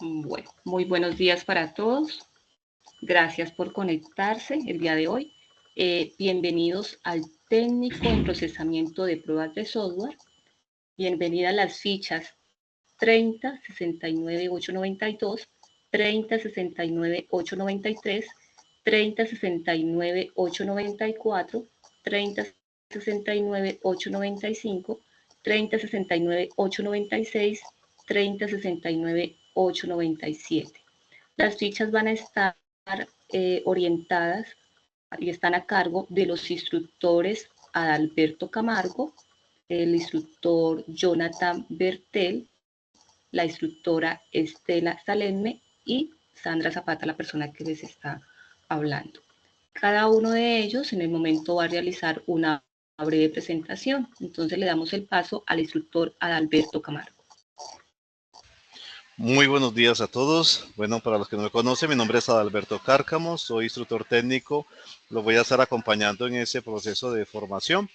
Bueno, muy buenos días para todos. Gracias por conectarse el día de hoy. Bienvenidos al técnico en procesamiento de pruebas de software. Bienvenida a las fichas 30 69 892, 30 69 893, 30 69 894, 30 69 895, 30 69 896, 30 69 897. Las fichas van a estar orientadas y están a cargo de los instructores Adalberto Camargo, el instructor Jonathan Bertel, la instructora Estela Salerme y Sandra Zapata, la persona que les está hablando. Cada uno de ellos en el momento va a realizar una breve presentación. Entonces le damos el paso al instructor Adalberto Camargo. Muy buenos días a todos. Bueno, para los que no me conocen, mi nombre es Adalberto Cárcamo, soy instructor técnico. Lo voy a estar acompañando en ese proceso de formación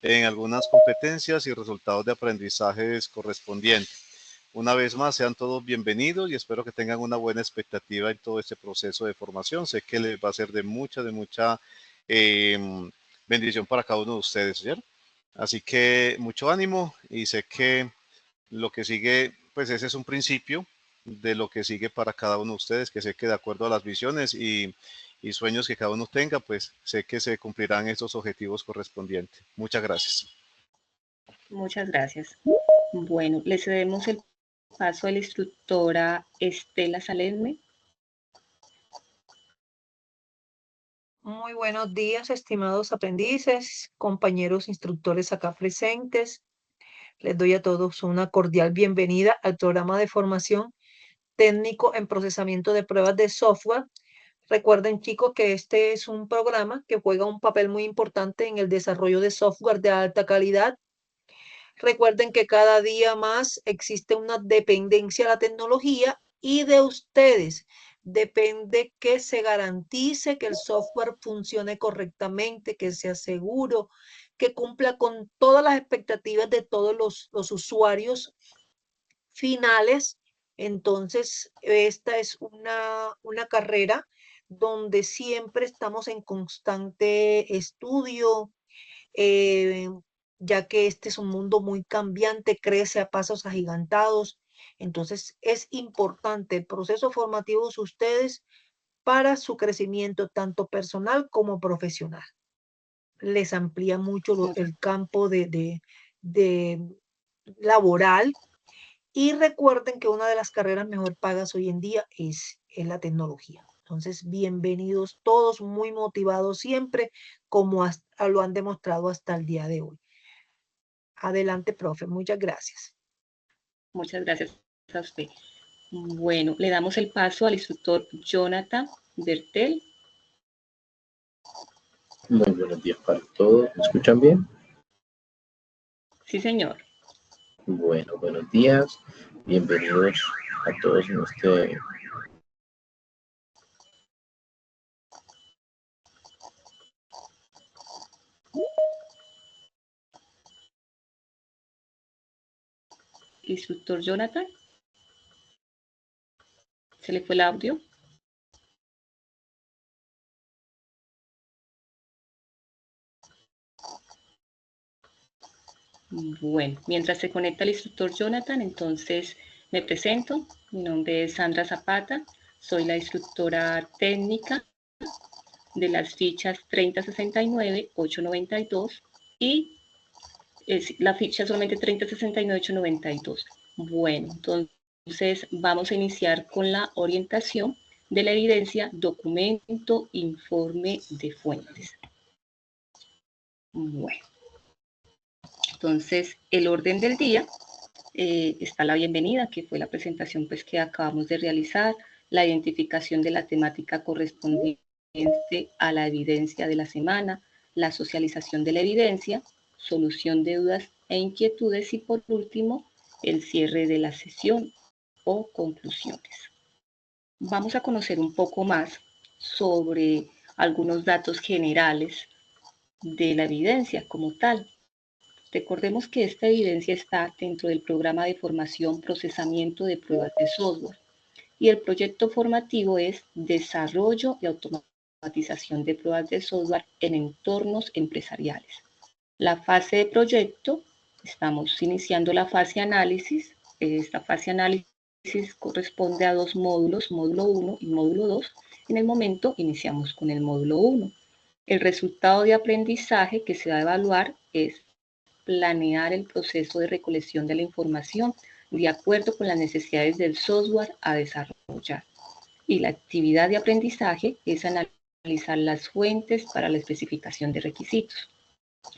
en algunas competencias y resultados de aprendizajes correspondientes. Una vez más, sean todos bienvenidos y espero que tengan una buena expectativa en todo este proceso de formación. Sé que les va a ser de mucha bendición para cada uno de ustedes, ¿cierto? Así que mucho ánimo y sé que lo que sigue, pues ese es un principio de lo que sigue para cada uno de ustedes, que sé que de acuerdo a las visiones y sueños que cada uno tenga, pues sé que se cumplirán estos objetivos correspondientes. Muchas gracias. Muchas gracias. Bueno, le cedemos el paso a la instructora Estela Salerme. Muy buenos días, estimados aprendices, compañeros instructores acá presentes. Les doy a todos una cordial bienvenida al programa de formación técnico en procesamiento de pruebas de software. Recuerden, chicos, que este es un programa que juega un papel muy importante en el desarrollo de software de alta calidad. Recuerden que cada día más existe una dependencia a la tecnología y de ustedes depende que se garantice que el software funcione correctamente, que sea seguro, que cumpla con todas las expectativas de todos los usuarios finales. Entonces, esta es una carrera donde siempre estamos en constante estudio, eh, ya que este es un mundo muy cambiante, crece a pasos agigantados. Entonces, es importante el proceso formativo de ustedes para su crecimiento tanto personal como profesional. Les amplía mucho el campo de laboral. Y recuerden que una de las carreras mejor pagas hoy en día es la tecnología. Entonces, bienvenidos todos, muy motivados siempre, como lo han demostrado hasta el día de hoy. Adelante, profe. Muchas gracias. Muchas gracias a usted. Bueno, le damos el paso al instructor Jonathan Bertel. Muy buenos días para todos. ¿Me escuchan bien? Sí, señor. Bueno, buenos días. Bienvenidos a todos en este Instructor Jonathan. ¿Se le fue el audio? Bueno, mientras se conecta el instructor Jonathan, entonces me presento. Mi nombre es Sandra Zapata. Soy la instructora técnica de las fichas 3069, 892 y la ficha solamente 3069, 892. Bueno, entonces vamos a iniciar con la orientación de la evidencia, documento, informe de fuentes. Bueno, entonces el orden del día está la bienvenida, que fue la presentación pues, que acabamos de realizar, la identificación de la temática correspondiente a la evidencia de la semana, la socialización de la evidencia, solución de dudas e inquietudes y por último, el cierre de la sesión o conclusiones. Vamos a conocer un poco más sobre algunos datos generales de la evidencia como tal. Recordemos que esta evidencia está dentro del programa de formación procesamiento de pruebas de software. Y el proyecto formativo es desarrollo y automatización de pruebas de software en entornos empresariales. La fase de proyecto, estamos iniciando la fase análisis. Esta fase análisis corresponde a dos módulos, módulo 1 y módulo 2. En el momento iniciamos con el módulo 1. El resultado de aprendizaje que se va a evaluar es planear el proceso de recolección de la información de acuerdo con las necesidades del software a desarrollar. Y la actividad de aprendizaje es analizar las fuentes para la especificación de requisitos.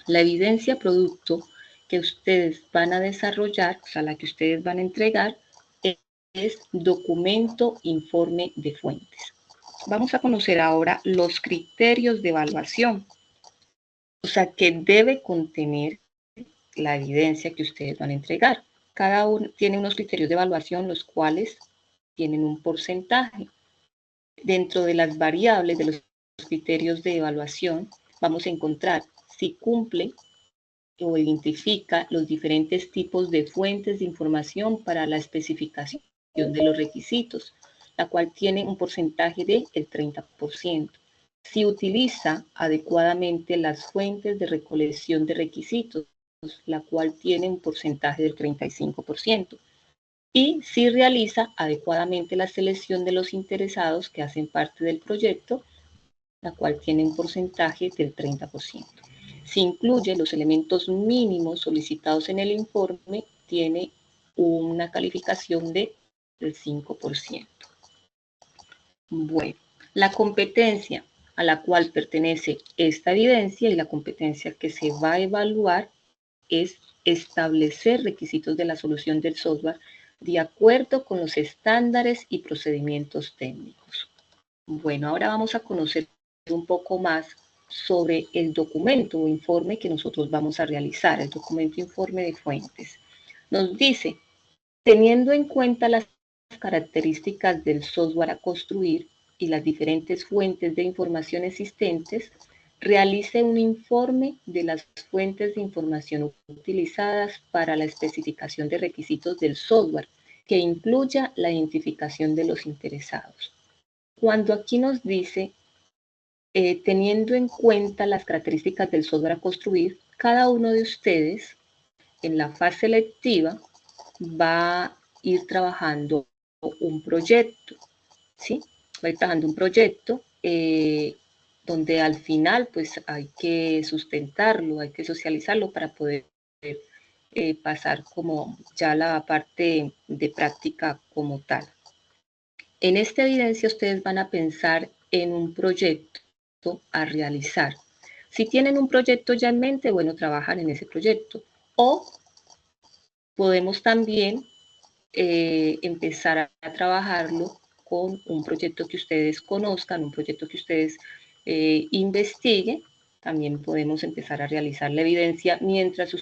La evidencia producto que ustedes van a desarrollar, o sea, la que ustedes van a entregar, es documento informe de fuentes. Vamos a conocer ahora los criterios de evaluación, o sea, que debe contener la evidencia que ustedes van a entregar. Cada uno tiene unos criterios de evaluación, los cuales tienen un porcentaje. Dentro de las variables de los criterios de evaluación, vamos a encontrar si cumple o identifica los diferentes tipos de fuentes de información para la especificación de los requisitos, la cual tiene un porcentaje del 30%. Si utiliza adecuadamente las fuentes de recolección de requisitos, la cual tiene un porcentaje del 35%. Y si realiza adecuadamente la selección de los interesados que hacen parte del proyecto, la cual tiene un porcentaje del 30%. Si incluye los elementos mínimos solicitados en el informe, tiene una calificación del 5%. Bueno, la competencia a la cual pertenece esta evidencia y la competencia que se va a evaluar es establecer requisitos de la solución del software de acuerdo con los estándares y procedimientos técnicos. Bueno, ahora vamos a conocer un poco más sobre el documento o informe que nosotros vamos a realizar, el documento informe de fuentes. Nos dice, teniendo en cuenta las características del software a construir y las diferentes fuentes de información existentes, realice un informe de las fuentes de información utilizadas para la especificación de requisitos del software, que incluya la identificación de los interesados. Cuando aquí nos dice, teniendo en cuenta las características del software a construir, cada uno de ustedes en la fase lectiva va a ir trabajando un proyecto, ¿sí? Va a ir trabajando un proyecto donde al final pues hay que sustentarlo, hay que socializarlo para poder pasar como ya la parte de práctica como tal. En esta evidencia ustedes van a pensar en un proyecto a realizar. Si tienen un proyecto ya en mente, bueno, trabajar en ese proyecto. O podemos también empezar a trabajarlo con un proyecto que ustedes conozcan, un proyecto que ustedes investiguen. También podemos empezar a realizar la evidencia mientras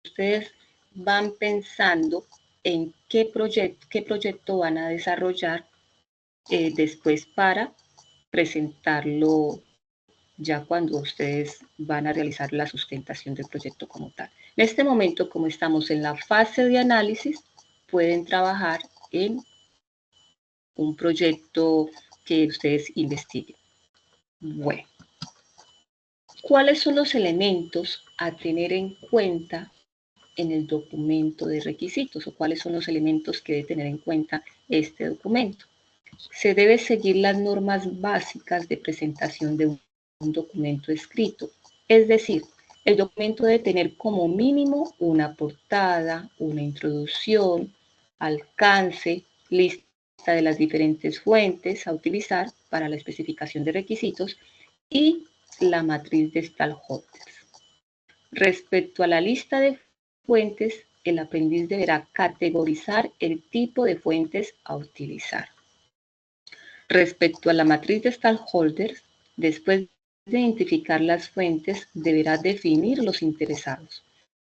ustedes van pensando en qué proyecto van a desarrollar después para presentarlo ya cuando ustedes van a realizar la sustentación del proyecto como tal. En este momento, como estamos en la fase de análisis, pueden trabajar en un proyecto que ustedes investiguen. Bueno, ¿cuáles son los elementos a tener en cuenta en el documento de requisitos o cuáles son los elementos que debe tener en cuenta este documento? Se debe seguir las normas básicas de presentación de un documento escrito. Es decir, el documento debe tener como mínimo una portada, una introducción, alcance, lista de las diferentes fuentes a utilizar para la especificación de requisitos y la matriz de stakeholders. Respecto a la lista de fuentes, el aprendiz deberá categorizar el tipo de fuentes a utilizar. Respecto a la matriz de stakeholders, después de identificar las fuentes, deberá definir los interesados,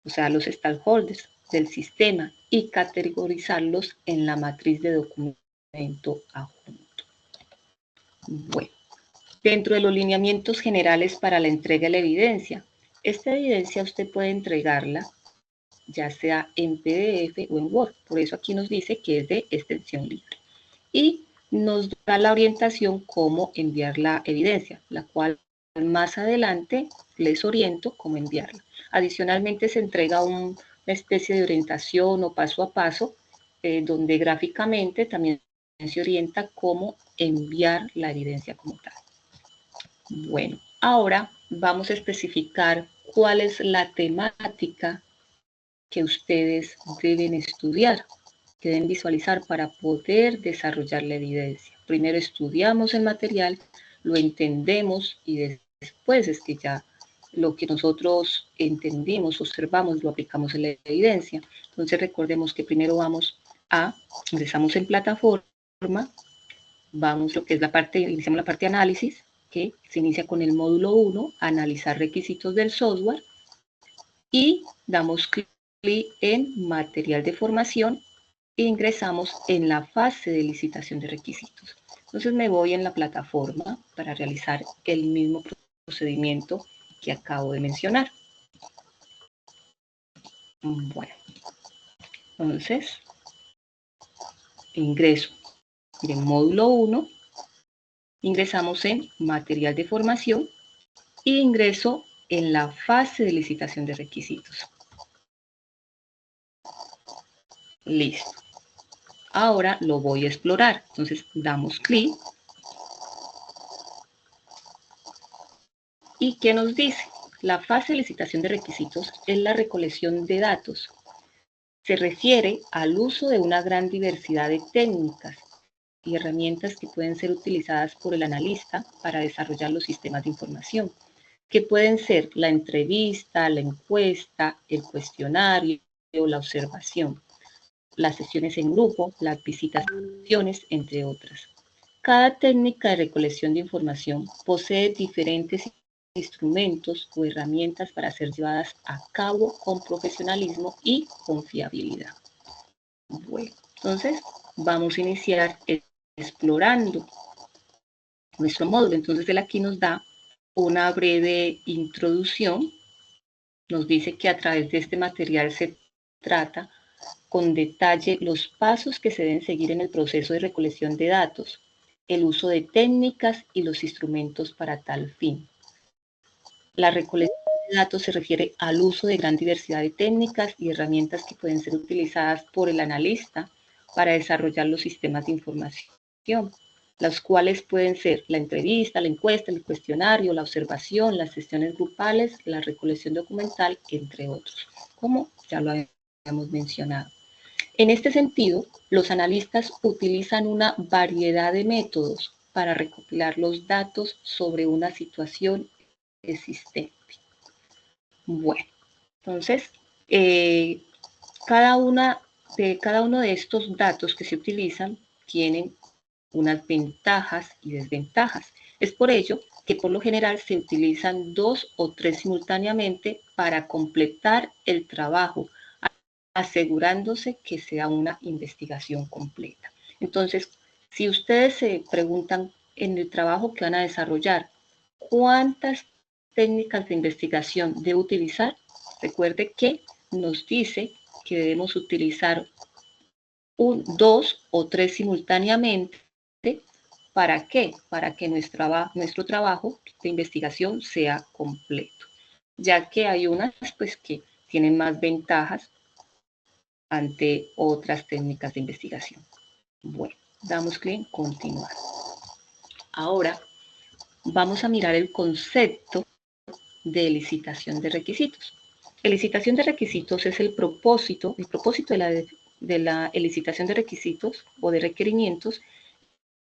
o sea, los stakeholders del sistema, y categorizarlos en la matriz de documento adjunto. Bueno, dentro de los lineamientos generales para la entrega de la evidencia, esta evidencia usted puede entregarla ya sea en PDF o en Word, por eso aquí nos dice que es de extensión libre. Y nos da la orientación cómo enviar la evidencia, la cual más adelante les oriento cómo enviarla. Adicionalmente se entrega una especie de orientación o paso a paso, donde gráficamente también se orienta cómo enviar la evidencia como tal. Bueno, ahora vamos a especificar cuál es la temática que ustedes deben estudiar, que deben visualizar para poder desarrollar la evidencia. Primero estudiamos el material, lo entendemos y después es que ya lo que nosotros entendimos, observamos, lo aplicamos en la evidencia. Entonces recordemos que primero ingresamos en plataforma, iniciamos la parte de análisis, que se inicia con el módulo 1, analizar requisitos del software, y damos clic en material de formación e ingresamos en la fase de licitación de requisitos. Entonces me voy en la plataforma para realizar el mismo procedimiento que acabo de mencionar. Bueno, entonces ingreso en módulo 1, ingresamos en material de formación e ingreso en la fase de licitación de requisitos. Listo. Ahora lo voy a explorar. Entonces damos clic. ¿Y qué nos dice? La fase de licitación de requisitos es la recolección de datos. Se refiere al uso de una gran diversidad de técnicas y herramientas que pueden ser utilizadas por el analista para desarrollar los sistemas de información, que pueden ser la entrevista, la encuesta, el cuestionario, la observación, las sesiones en grupo, las visitas, entre otras. Cada técnica de recolección de información posee diferentes instrumentos o herramientas para ser llevadas a cabo con profesionalismo y confiabilidad. Bueno, entonces vamos a iniciar explorando nuestro módulo. Entonces él aquí nos da una breve introducción. Nos dice que a través de este material se trata con detalle los pasos que se deben seguir en el proceso de recolección de datos, el uso de técnicas y los instrumentos para tal fin. La recolección de datos se refiere al uso de gran diversidad de técnicas y herramientas que pueden ser utilizadas por el analista para desarrollar los sistemas de información, las cuales pueden ser la entrevista, la encuesta, el cuestionario, la observación, las sesiones grupales, la recolección documental, entre otros, como ya lo habíamos mencionado. En este sentido, los analistas utilizan una variedad de métodos para recopilar los datos sobre una situación existente. Bueno, entonces, cada uno de estos datos que se utilizan tienen unas ventajas y desventajas. Es por ello que por lo general se utilizan 2 o 3 simultáneamente para completar el trabajo, asegurándose que sea una investigación completa. Entonces, si ustedes se preguntan en el trabajo que van a desarrollar, ¿cuántas técnicas de investigación debo utilizar? Recuerde que nos dice que debemos utilizar 2 o 3 simultáneamente. ¿Para qué? Para que nuestro trabajo de investigación sea completo, ya que hay unas pues, que tienen más ventajas ante otras técnicas de investigación. Bueno, damos clic en continuar. Ahora vamos a mirar el concepto de licitación de requisitos. La licitación de requisitos es el propósito de la licitación de requisitos o de requerimientos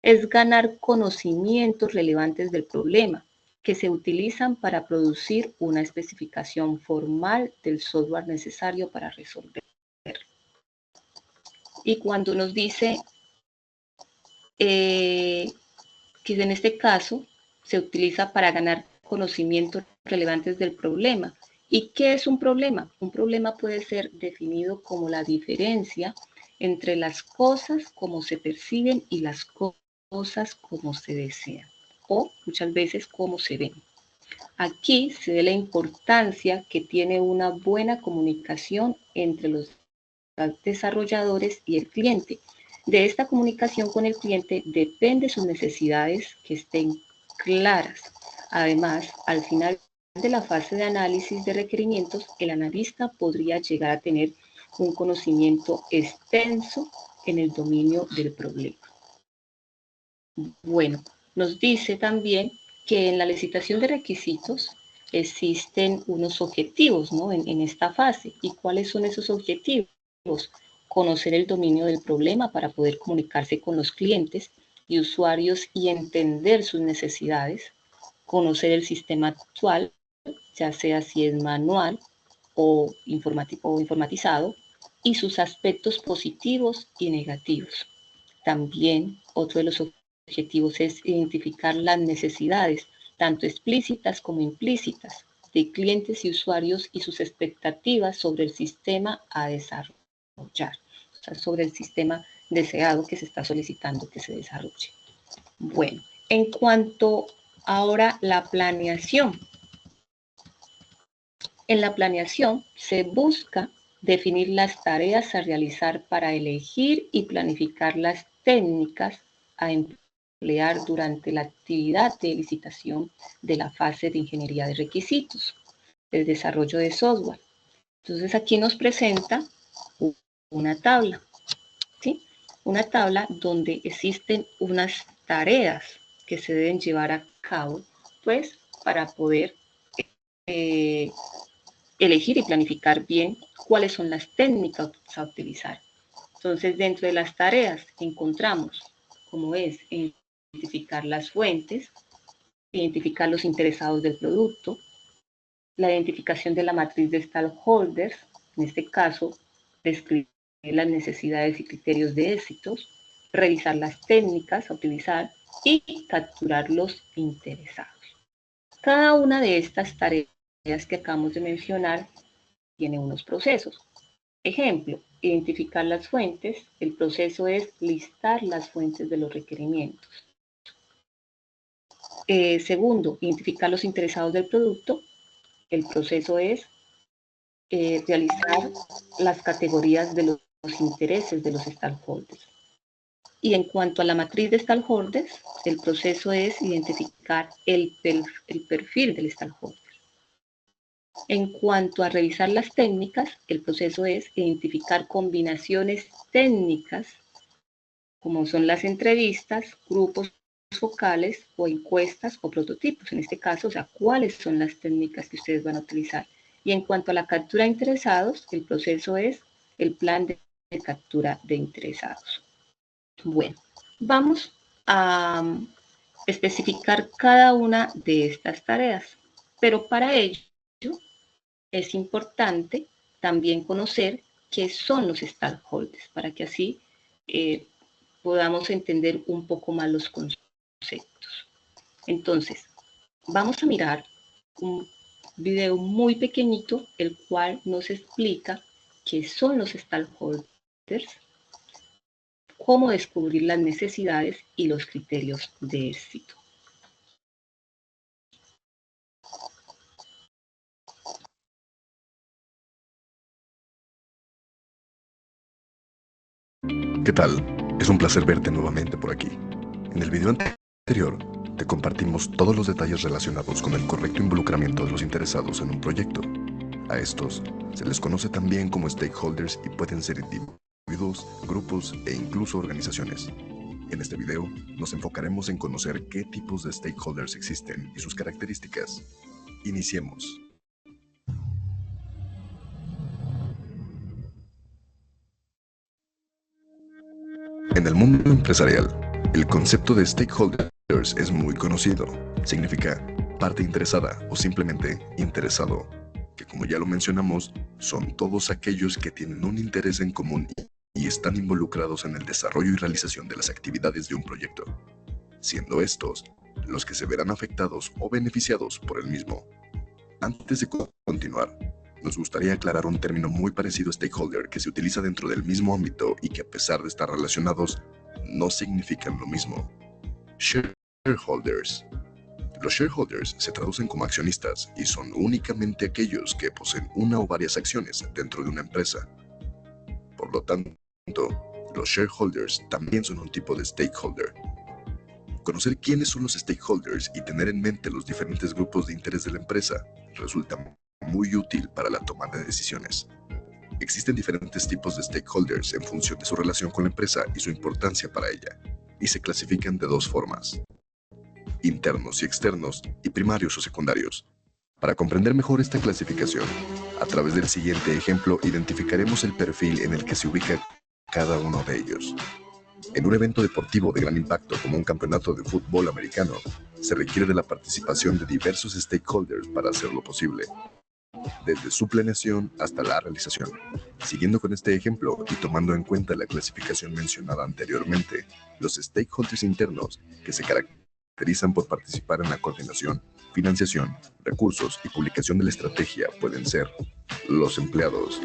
es ganar conocimientos relevantes del problema que se utilizan para producir una especificación formal del software necesario para resolverlo. Y cuando nos dice que en este caso se utiliza para ganar conocimientos relevantes del problema. ¿Y qué es un problema? Un problema puede ser definido como la diferencia entre las cosas como se perciben y las cosas como se desean, o muchas veces como se ven. Aquí se ve la importancia que tiene una buena comunicación entre los desarrolladores y el cliente, De esta comunicación con el cliente depende sus necesidades que estén claras. Además, al final de la fase de análisis de requerimientos, el analista podría llegar a tener un conocimiento extenso en el dominio del problema. Bueno, nos dice también que en la licitación de requisitos existen unos objetivos, ¿no? en esta fase. ¿Y cuáles son esos objetivos? Conocer el dominio del problema para poder comunicarse con los clientes y usuarios y entender sus necesidades, conocer el sistema actual, ya sea si es manual o informatizado, y sus aspectos positivos y negativos. También otro de los objetivos es identificar las necesidades, tanto explícitas como implícitas, de clientes y usuarios y sus expectativas sobre el sistema a desarrollar, o sea, sobre el sistema deseado que se está solicitando que se desarrolle. Bueno, en cuanto ahora la planeación. En la planeación se busca definir las tareas a realizar para elegir y planificar las técnicas a emplear durante la actividad de licitación de la fase de ingeniería de requisitos, del desarrollo de software. Entonces aquí nos presenta una tabla, ¿sí? Una tabla donde existen unas tareas que se deben llevar a cabo, pues, para poder elegir y planificar bien cuáles son las técnicas a utilizar. Entonces, dentro de las tareas encontramos, como es identificar las fuentes, identificar los interesados del producto, la identificación de la matriz de stakeholders, en este caso, describir las necesidades y criterios de éxitos, revisar las técnicas a utilizar y capturar los interesados. Cada una de estas tareas que acabamos de mencionar tiene unos procesos. Ejemplo, identificar las fuentes. El proceso es listar las fuentes de los requerimientos. Segundo, identificar los interesados del producto. El proceso es realizar las categorías de los intereses de los stakeholders. Y en cuanto a la matriz de stakeholders, el proceso es identificar el perfil del stakeholder. En cuanto a revisar las técnicas, el proceso es identificar combinaciones técnicas, como son las entrevistas, grupos focales o encuestas o prototipos. En este caso, o sea, cuáles son las técnicas que ustedes van a utilizar. Y en cuanto a la captura de interesados, el proceso es el plan de captura de interesados. Bueno, vamos a especificar cada una de estas tareas, pero para ello es importante también conocer qué son los stakeholders, para que así podamos entender un poco más los conceptos. Entonces, vamos a mirar un video muy pequeñito, el cual nos explica qué son los stakeholders, cómo descubrir las necesidades y los criterios de éxito. ¿Qué tal? Es un placer verte nuevamente por aquí. En el video anterior te compartimos todos los detalles relacionados con el correcto involucramiento de los interesados en un proyecto. A estos se les conoce también como stakeholders y pueden ser individuos, grupos e incluso organizaciones. En este video nos enfocaremos en conocer qué tipos de stakeholders existen y sus características. Iniciemos. En el mundo empresarial, el concepto de stakeholders es muy conocido. Significa parte interesada o simplemente interesado, que como ya lo mencionamos, son todos aquellos que tienen un interés en común y están involucrados en el desarrollo y realización de las actividades de un proyecto, siendo estos los que se verán afectados o beneficiados por el mismo. Antes de continuar, nos gustaría aclarar un término muy parecido a stakeholder que se utiliza dentro del mismo ámbito y que a pesar de estar relacionados, no significan lo mismo. Shareholders. Los shareholders se traducen como accionistas y son únicamente aquellos que poseen una o varias acciones dentro de una empresa. Por lo tanto, Los shareholders también son un tipo de stakeholder. Conocer quiénes son los stakeholders y tener en mente los diferentes grupos de interés de la empresa resulta muy útil para la toma de decisiones. Existen diferentes tipos de stakeholders en función de su relación con la empresa y su importancia para ella, y se clasifican de dos formas: internos y externos, y primarios o secundarios. Para comprender mejor esta clasificación, a través del siguiente ejemplo identificaremos el perfil en el que se ubica cada uno de ellos. En un evento deportivo de gran impacto como un campeonato de fútbol americano, se requiere de la participación de diversos stakeholders para hacerlo posible, desde su planeación hasta la realización. Siguiendo con este ejemplo y tomando en cuenta la clasificación mencionada anteriormente, los stakeholders internos, que se caracterizan por participar en la coordinación, financiación, recursos y publicación de la estrategia, pueden ser los empleados,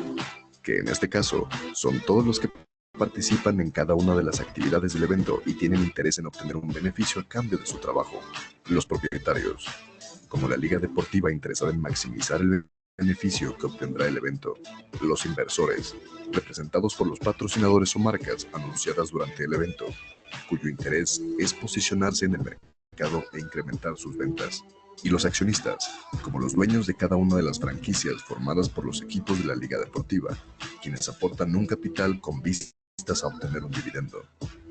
que en este caso son todos los que participan en cada una de las actividades del evento y tienen interés en obtener un beneficio a cambio de su trabajo. Los propietarios, como la liga deportiva interesada en maximizar el beneficio que obtendrá el evento. Los inversores, representados por los patrocinadores o marcas anunciadas durante el evento, cuyo interés es posicionarse en el mercado e incrementar sus ventas. Y los accionistas, como los dueños de cada una de las franquicias formadas por los equipos de la liga deportiva, quienes aportan un capital con vistas a obtener un dividendo.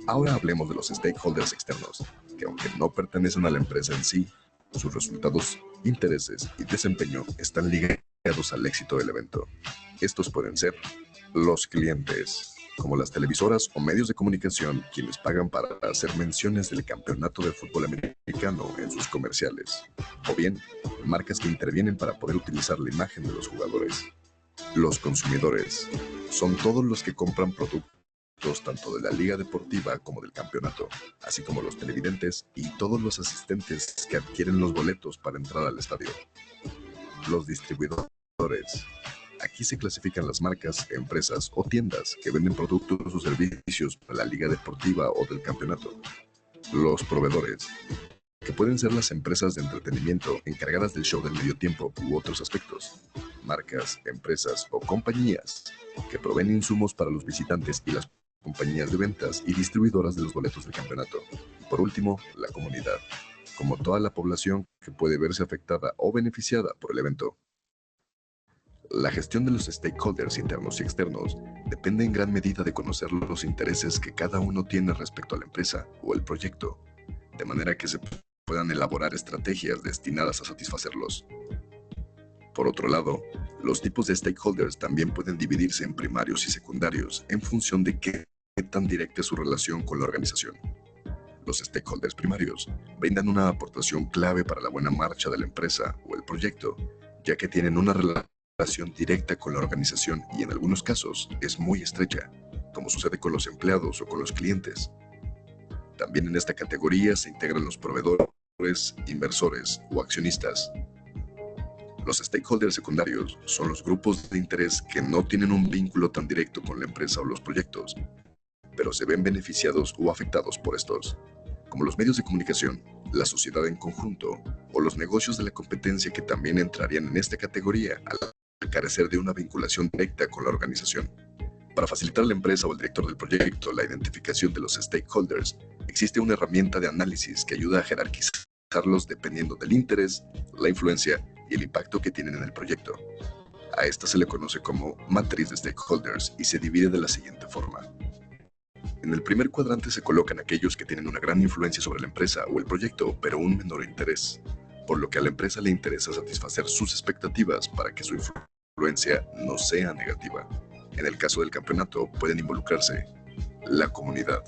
Ahora hablemos de los stakeholders externos, que aunque no pertenecen a la empresa en sí, sus resultados, intereses y desempeño están ligados al éxito del evento. Estos pueden ser los clientes, como las televisoras o medios de comunicación, quienes pagan para hacer menciones del campeonato de fútbol americano en sus comerciales, o bien marcas que intervienen para poder utilizar la imagen de los jugadores. Los consumidores son todos los que compran productos tanto de la liga deportiva como del campeonato, así como los televidentes y todos los asistentes que adquieren los boletos para entrar al estadio. Los distribuidores. Aquí se clasifican las marcas, empresas o tiendas que venden productos o servicios para la liga deportiva o del campeonato. Los proveedores, que pueden ser las empresas de entretenimiento encargadas del show del medio tiempo u otros aspectos. Marcas, empresas o compañías que proveen insumos para los visitantes y las compañías de ventas y distribuidoras de los boletos del campeonato. Y por último, la comunidad, como toda la población que puede verse afectada o beneficiada por el evento. La gestión de los stakeholders internos y externos depende en gran medida de conocer los intereses que cada uno tiene respecto a la empresa o el proyecto, de manera que se puedan elaborar estrategias destinadas a satisfacerlos. Por otro lado, los tipos de stakeholders también pueden dividirse en primarios y secundarios en función de qué tan directa es su relación con la organización. Los stakeholders primarios brindan una aportación clave para la buena marcha de la empresa o el proyecto, ya que tienen una relación directa con la organización y en algunos casos es muy estrecha, como sucede con los empleados o con los clientes. También en esta categoría se integran los proveedores, inversores o accionistas. Los stakeholders secundarios son los grupos de interés que no tienen un vínculo tan directo con la empresa o los proyectos, pero se ven beneficiados o afectados por estos, como los medios de comunicación, la sociedad en conjunto o los negocios de la competencia, que también entrarían en esta categoría al carecer de una vinculación directa con la organización. Para facilitar a la empresa o el director del proyecto la identificación de los stakeholders, existe una herramienta de análisis que ayuda a jerarquizarlos dependiendo del interés, la influencia y el impacto que tienen en el proyecto. A esta se le conoce como matriz de stakeholders y se divide de la siguiente forma. En el primer cuadrante se colocan aquellos que tienen una gran influencia sobre la empresa o el proyecto, pero un menor interés, por lo que a la empresa le interesa satisfacer sus expectativas para que su influencia no sea negativa. En el caso del campeonato pueden involucrarse la comunidad,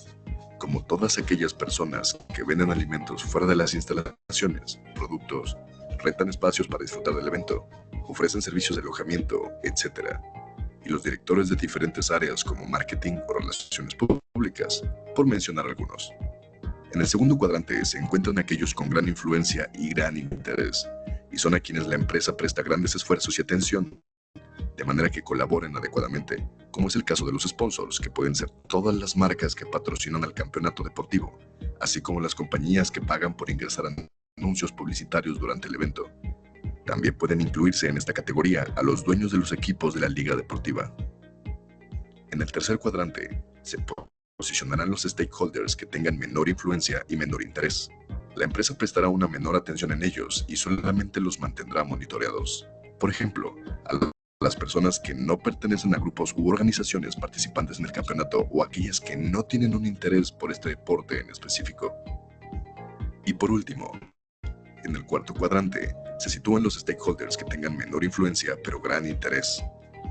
como todas aquellas personas que venden alimentos fuera de las instalaciones, productos, rentan espacios para disfrutar del evento, ofrecen servicios de alojamiento, etc. Y los directores de diferentes áreas como marketing o relaciones públicas, por mencionar algunos. En el segundo cuadrante se encuentran aquellos con gran influencia y gran interés, y son a quienes la empresa presta grandes esfuerzos y atención, de manera que colaboren adecuadamente, como es el caso de los sponsors, que pueden ser todas las marcas que patrocinan al campeonato deportivo, así como las compañías que pagan por ingresar a anuncios publicitarios durante el evento. También pueden incluirse en esta categoría a los dueños de los equipos de la liga deportiva. En el tercer cuadrante se posicionarán los stakeholders que tengan menor influencia y menor interés. La empresa prestará una menor atención en ellos y solamente los mantendrá monitoreados. Por ejemplo, a las personas que no pertenecen a grupos u organizaciones participantes en el campeonato o aquellas que no tienen un interés por este deporte en específico. Y por último, en el cuarto cuadrante, se sitúan los stakeholders que tengan menor influencia pero gran interés.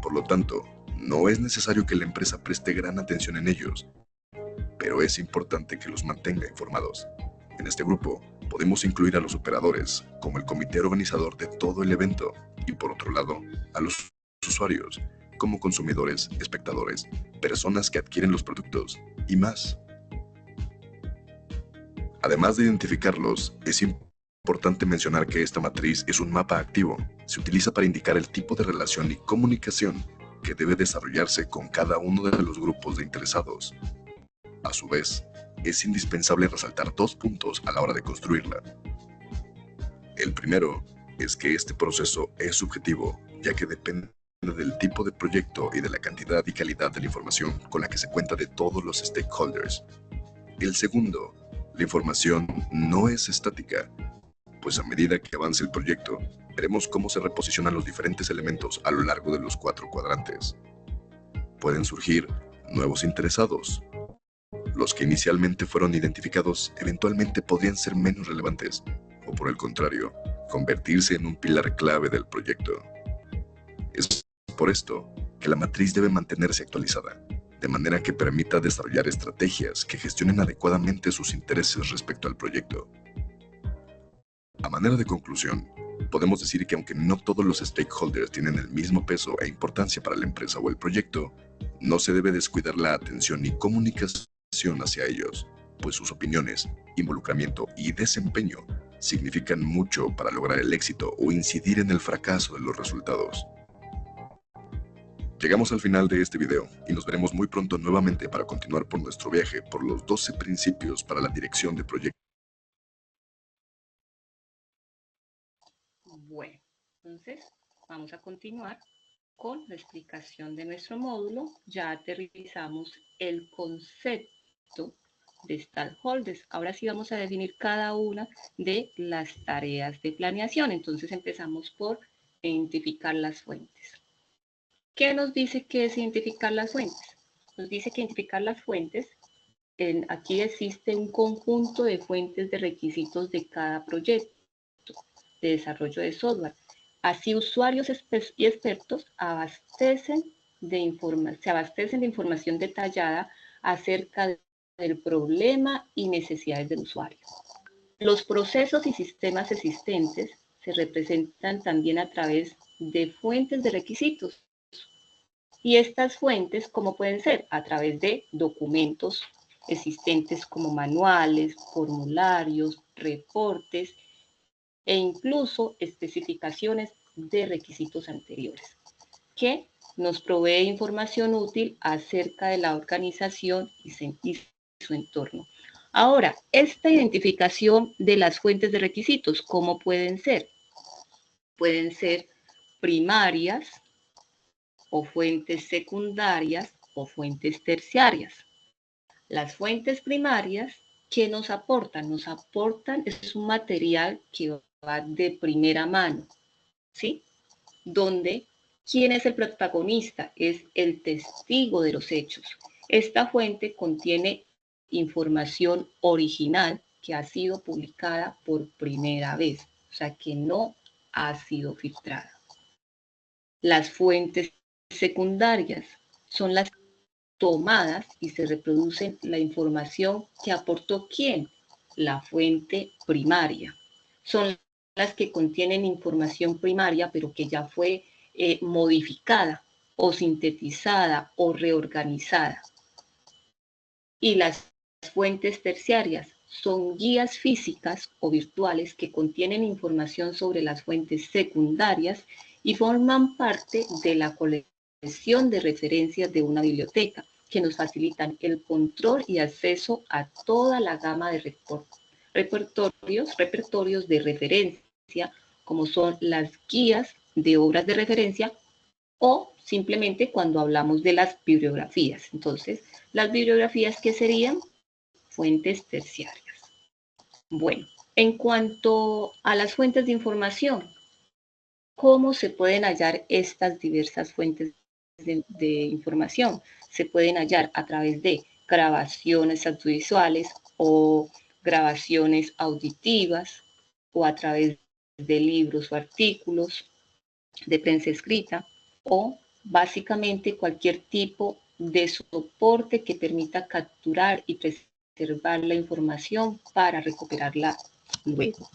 Por lo tanto, no es necesario que la empresa preste gran atención en ellos, pero es importante que los mantenga informados. En este grupo, podemos incluir a los operadores, como el comité organizador de todo el evento, y por otro lado, a los usuarios, como consumidores, espectadores, personas que adquieren los productos, y más. Además de identificarlos, es importante mencionar que esta matriz es un mapa activo. Se utiliza para indicar el tipo de relación y comunicación que debe desarrollarse con cada uno de los grupos de interesados. A su vez, es indispensable resaltar dos puntos a la hora de construirla. El primero es que este proceso es subjetivo, ya que depende del tipo de proyecto y de la cantidad y calidad de la información con la que se cuenta de todos los stakeholders. El segundo, la información no es estática, pues a medida que avance el proyecto, veremos cómo se reposicionan los diferentes elementos a lo largo de los 4 cuadrantes. Pueden surgir nuevos interesados. Los que inicialmente fueron identificados eventualmente podrían ser menos relevantes, o por el contrario, convertirse en un pilar clave del proyecto. Es por esto que la matriz debe mantenerse actualizada, de manera que permita desarrollar estrategias que gestionen adecuadamente sus intereses respecto al proyecto. A manera de conclusión, podemos decir que aunque no todos los stakeholders tienen el mismo peso e importancia para la empresa o el proyecto, no se debe descuidar la atención y comunicación hacia ellos, pues sus opiniones, involucramiento y desempeño significan mucho para lograr el éxito o incidir en el fracaso de los resultados. Llegamos al final de este video y nos veremos muy pronto nuevamente para continuar por nuestro viaje por los 12 principios para la dirección de proyectos. Bueno, entonces vamos a continuar con la explicación de nuestro módulo. Ya aterrizamos el concepto de stakeholders. Ahora sí vamos a definir cada una de las tareas de planeación. Entonces empezamos por identificar las fuentes. ¿Qué nos dice que es identificar las fuentes? Nos dice que identificar las fuentes, aquí existe un conjunto de fuentes de requisitos de cada proyecto de desarrollo de software. Así usuarios y expertos se abastecen de información detallada acerca del problema y necesidades del usuario. Los procesos y sistemas existentes se representan también a través de fuentes de requisitos. Y estas fuentes, ¿cómo pueden ser? A través de documentos existentes como manuales, formularios, reportes e incluso especificaciones de requisitos anteriores, que nos provee información útil acerca de la organización y su entorno. Ahora, esta identificación de las fuentes de requisitos, ¿cómo pueden ser? Pueden ser primarias, o fuentes secundarias o fuentes terciarias. Las fuentes primarias, ¿qué nos aportan? Nos aportan, es un material que va de primera mano, ¿sí? Donde, ¿quién es el protagonista? Es el testigo de los hechos. Esta fuente contiene información original que ha sido publicada por primera vez, o sea, que no ha sido filtrada. Las fuentes secundarias son las tomadas y se reproducen la información que aportó ¿quién? La fuente primaria. Son las que contienen información primaria, pero que ya fue modificada o sintetizada o reorganizada. Y las fuentes terciarias son guías físicas o virtuales que contienen información sobre las fuentes secundarias y forman parte de la colección de referencias de una biblioteca, que nos facilitan el control y acceso a toda la gama de repertorios de referencia, como son las guías de obras de referencia o simplemente cuando hablamos de las bibliografías. Entonces, las bibliografías, ¿qué serían? Fuentes terciarias. Bueno, en cuanto a las fuentes de información, ¿cómo se pueden hallar estas diversas fuentes de información? Se pueden hallar a través de grabaciones audiovisuales o grabaciones auditivas, o a través de libros o artículos de prensa escrita, o básicamente cualquier tipo de soporte que permita capturar y preservar la información para recuperarla luego,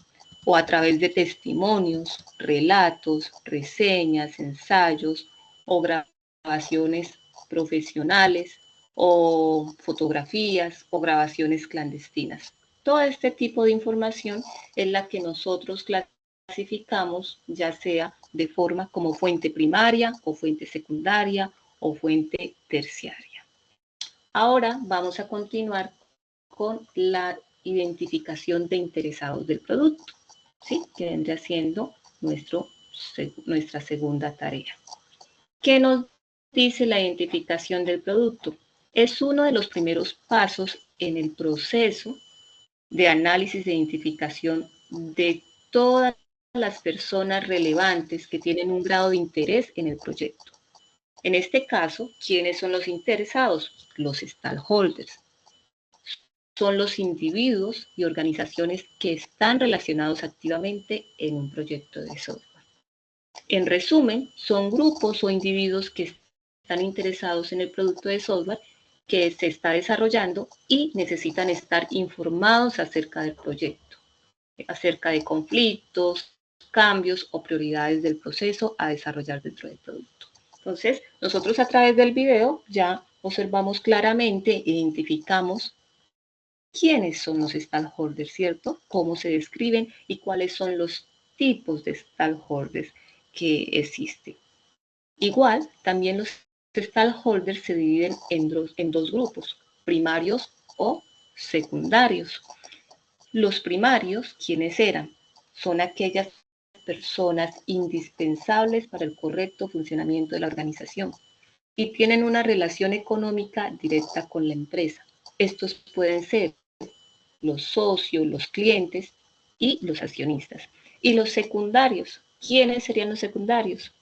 o a través de testimonios, relatos, reseñas, ensayos o grabaciones profesionales o fotografías o grabaciones clandestinas. Todo este tipo de información es la que nosotros clasificamos, ya sea de forma como fuente primaria o fuente secundaria o fuente terciaria. Ahora vamos a continuar con la identificación de interesados del producto, ¿sí? Que vendría siendo nuestra segunda tarea. ¿Qué nos dice la identificación del producto? Es uno de los primeros pasos en el proceso de análisis e identificación de todas las personas relevantes que tienen un grado de interés en el proyecto. En este caso, ¿quiénes son los interesados? Los stakeholders. Son los individuos y organizaciones que están relacionados activamente en un proyecto de software. En resumen, son grupos o individuos que están interesados en el producto de software que se está desarrollando y necesitan estar informados acerca del proyecto, acerca de conflictos, cambios o prioridades del proceso a desarrollar dentro del producto. Entonces, nosotros a través del video ya observamos claramente, identificamos quiénes son los stakeholders, ¿cierto? Cómo se describen y cuáles son los tipos de stakeholders que existen. Igual, también los stakeholders se dividen en dos grupos, primarios o secundarios. Los primarios, ¿quiénes eran? Son aquellas personas indispensables para el correcto funcionamiento de la organización y tienen una relación económica directa con la empresa. Estos pueden ser los socios, los clientes y los accionistas. Y los secundarios, ¿quiénes serían los secundarios?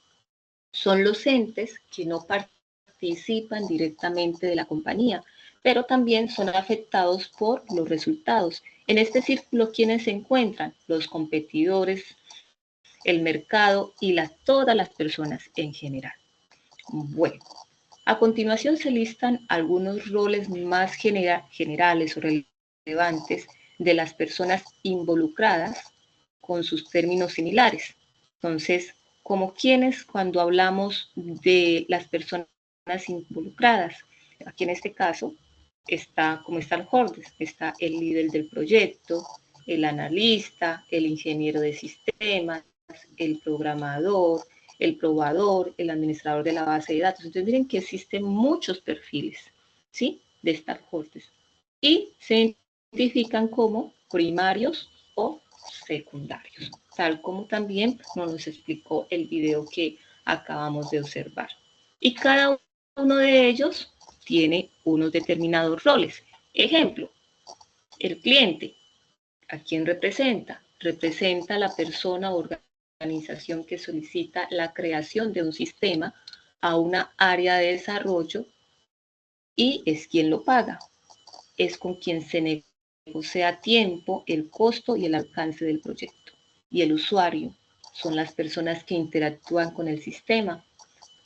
Son los entes que no participan directamente de la compañía, pero también son afectados por los resultados. En este círculo, ¿quiénes se encuentran? Los competidores, el mercado y todas las personas en general. Bueno, a continuación se listan algunos roles más generales o relevantes de las personas involucradas con sus términos similares. Entonces, como quienes cuando hablamos de las personas involucradas, aquí en este caso está como stakeholders, está el líder del proyecto, el analista, el ingeniero de sistemas, el programador, el probador, el administrador de la base de datos. Entonces miren que existen muchos perfiles, ¿sí? De stakeholders y se identifican como primarios o secundarios, tal como también nos explicó el video que acabamos de observar. Y cada uno de ellos tiene unos determinados roles. Ejemplo, el cliente, ¿a quién representa? Representa a la persona o organización que solicita la creación de un sistema a una área de desarrollo y es quien lo paga. Es con quien se negocia a tiempo el costo y el alcance del proyecto. Y el usuario son las personas que interactúan con el sistema,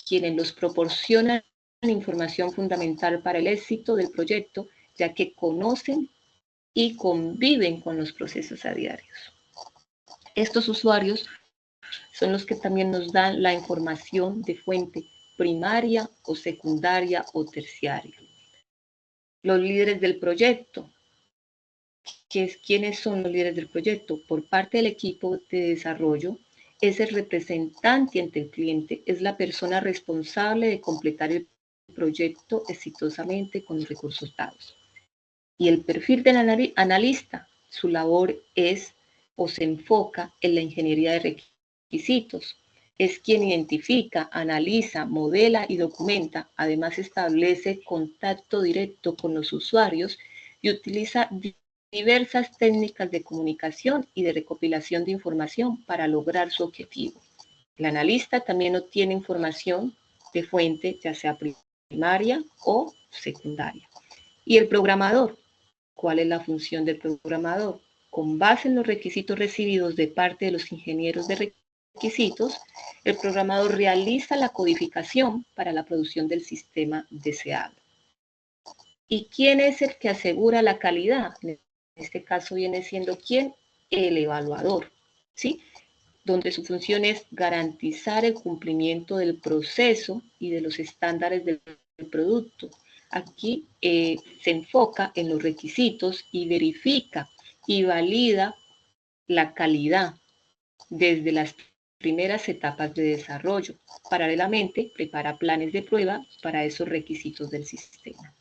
quienes los proporcionan información fundamental para el éxito del proyecto, ya que conocen y conviven con los procesos a diarios. Estos usuarios son los que también nos dan la información de fuente primaria o secundaria o terciaria. Los líderes del proyecto. ¿Quiénes son los líderes del proyecto? Por parte del equipo de desarrollo, es el representante ante el cliente, es la persona responsable de completar el proyecto exitosamente con los recursos dados. Y el perfil del analista, su labor es o se enfoca en la ingeniería de requisitos. Es quien identifica, analiza, modela y documenta. Además, establece contacto directo con los usuarios y utiliza diversas técnicas de comunicación y de recopilación de información para lograr su objetivo. El analista también obtiene información de fuente, ya sea primaria o secundaria. Y el programador, ¿cuál es la función del programador? Con base en los requisitos recibidos de parte de los ingenieros de requisitos, el programador realiza la codificación para la producción del sistema deseado. ¿Y quién es el que asegura la calidad? En este caso viene siendo ¿quién? El evaluador, ¿sí? Donde su función es garantizar el cumplimiento del proceso y de los estándares del producto. Aquí se enfoca en los requisitos y verifica y valida la calidad desde las primeras etapas de desarrollo. Paralelamente, prepara planes de prueba para esos requisitos del sistema.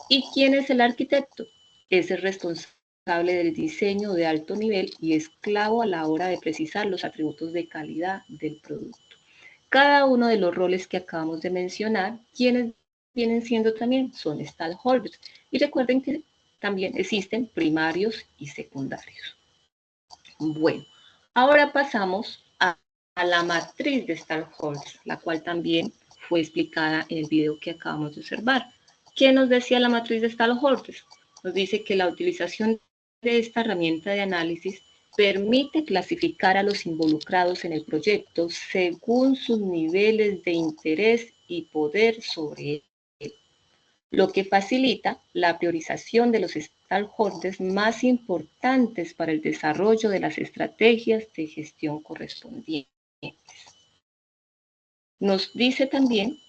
¿Y quién es el arquitecto? Es el responsable del diseño de alto nivel y es clave a la hora de precisar los atributos de calidad del producto. Cada uno de los roles que acabamos de mencionar, ¿quiénes vienen siendo también? Son stakeholders. Y recuerden que también existen primarios y secundarios. Bueno, ahora pasamos a la matriz de stakeholders, la cual también fue explicada en el video que acabamos de observar. ¿Qué nos decía la matriz de stakeholders? Nos dice que la utilización de esta herramienta de análisis permite clasificar a los involucrados en el proyecto según sus niveles de interés y poder sobre él, lo que facilita la priorización de los stakeholders más importantes para el desarrollo de las estrategias de gestión correspondientes. Nos dice también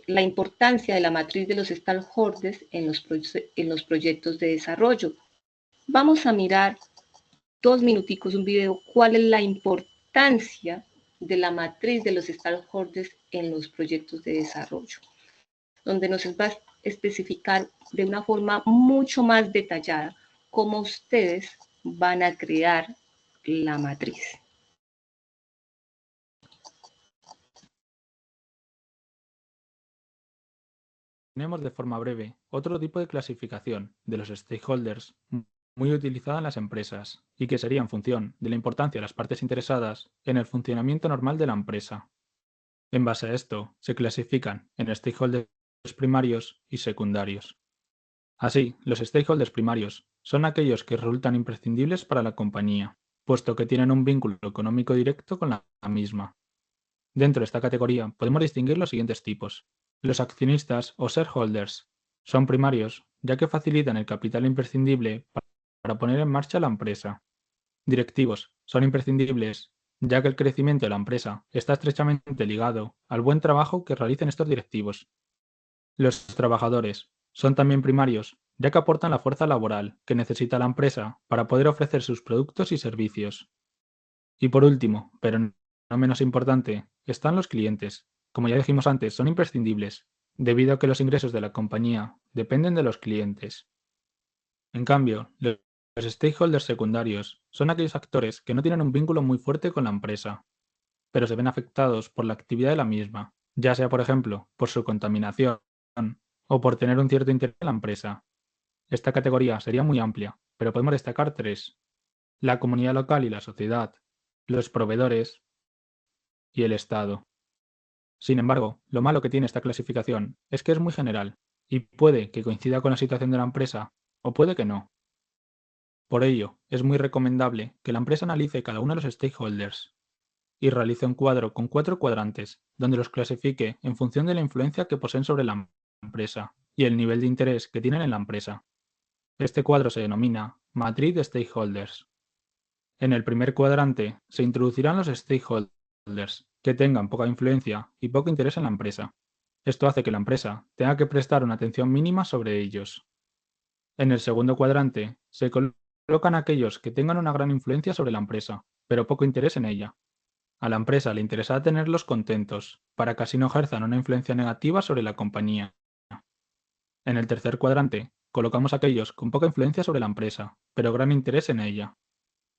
la importancia de la matriz de los stakeholders en los proyectos de desarrollo. Vamos a mirar 2 minuticos un video, cuál es la importancia de la matriz de los stakeholders en los proyectos de desarrollo, donde nos va a especificar de una forma mucho más detallada cómo ustedes van a crear la matriz. Tenemos de forma breve otro tipo de clasificación de los stakeholders muy utilizada en las empresas y que sería en función de la importancia de las partes interesadas en el funcionamiento normal de la empresa. En base a esto, se clasifican en stakeholders primarios y secundarios. Así, los stakeholders primarios son aquellos que resultan imprescindibles para la compañía, puesto que tienen un vínculo económico directo con la misma. Dentro de esta categoría podemos distinguir los siguientes tipos. Los accionistas o shareholders son primarios, ya que facilitan el capital imprescindible para poner en marcha la empresa. Directivos son imprescindibles, ya que el crecimiento de la empresa está estrechamente ligado al buen trabajo que realicen estos directivos. Los trabajadores son también primarios, ya que aportan la fuerza laboral que necesita la empresa para poder ofrecer sus productos y servicios. Y por último, pero no menos importante, están los clientes. Como ya dijimos antes, son imprescindibles, debido a que los ingresos de la compañía dependen de los clientes. En cambio, los stakeholders secundarios son aquellos actores que no tienen un vínculo muy fuerte con la empresa, pero se ven afectados por la actividad de la misma, ya sea, por ejemplo, por su contaminación o por tener un cierto interés en la empresa. Esta categoría sería muy amplia, pero podemos destacar 3: la comunidad local y la sociedad, los proveedores y el Estado. Sin embargo, lo malo que tiene esta clasificación es que es muy general y puede que coincida con la situación de la empresa o puede que no. Por ello, es muy recomendable que la empresa analice cada uno de los stakeholders y realice un cuadro con 4 cuadrantes, donde los clasifique en función de la influencia que poseen sobre la empresa y el nivel de interés que tienen en la empresa. Este cuadro se denomina matriz de stakeholders. En el primer cuadrante se introducirán los stakeholders que tengan poca influencia y poco interés en la empresa. Esto hace que la empresa tenga que prestar una atención mínima sobre ellos. En el segundo cuadrante se colocan aquellos que tengan una gran influencia sobre la empresa, pero poco interés en ella. A la empresa le interesa tenerlos contentos, para que así no ejerzan una influencia negativa sobre la compañía. En el tercer cuadrante colocamos aquellos con poca influencia sobre la empresa, pero gran interés en ella.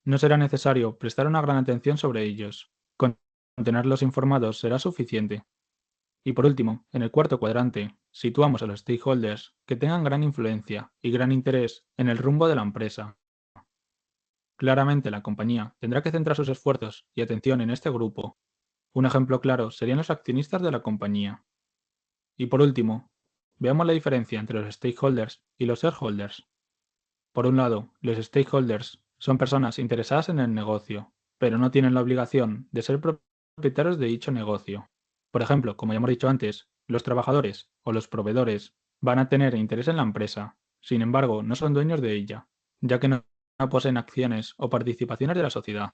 No será necesario prestar una gran atención sobre ellos, con tenerlos informados será suficiente. Y por último, en el cuarto cuadrante, situamos a los stakeholders que tengan gran influencia y gran interés en el rumbo de la empresa. Claramente la compañía tendrá que centrar sus esfuerzos y atención en este grupo. Un ejemplo claro serían los accionistas de la compañía. Y por último, veamos la diferencia entre los stakeholders y los shareholders. Por un lado, los stakeholders son personas interesadas en el negocio, pero no tienen la obligación de ser propietarios de dicho negocio. Por ejemplo, como ya hemos dicho antes, los trabajadores o los proveedores van a tener interés en la empresa, sin embargo, no son dueños de ella, ya que no poseen acciones o participaciones de la sociedad.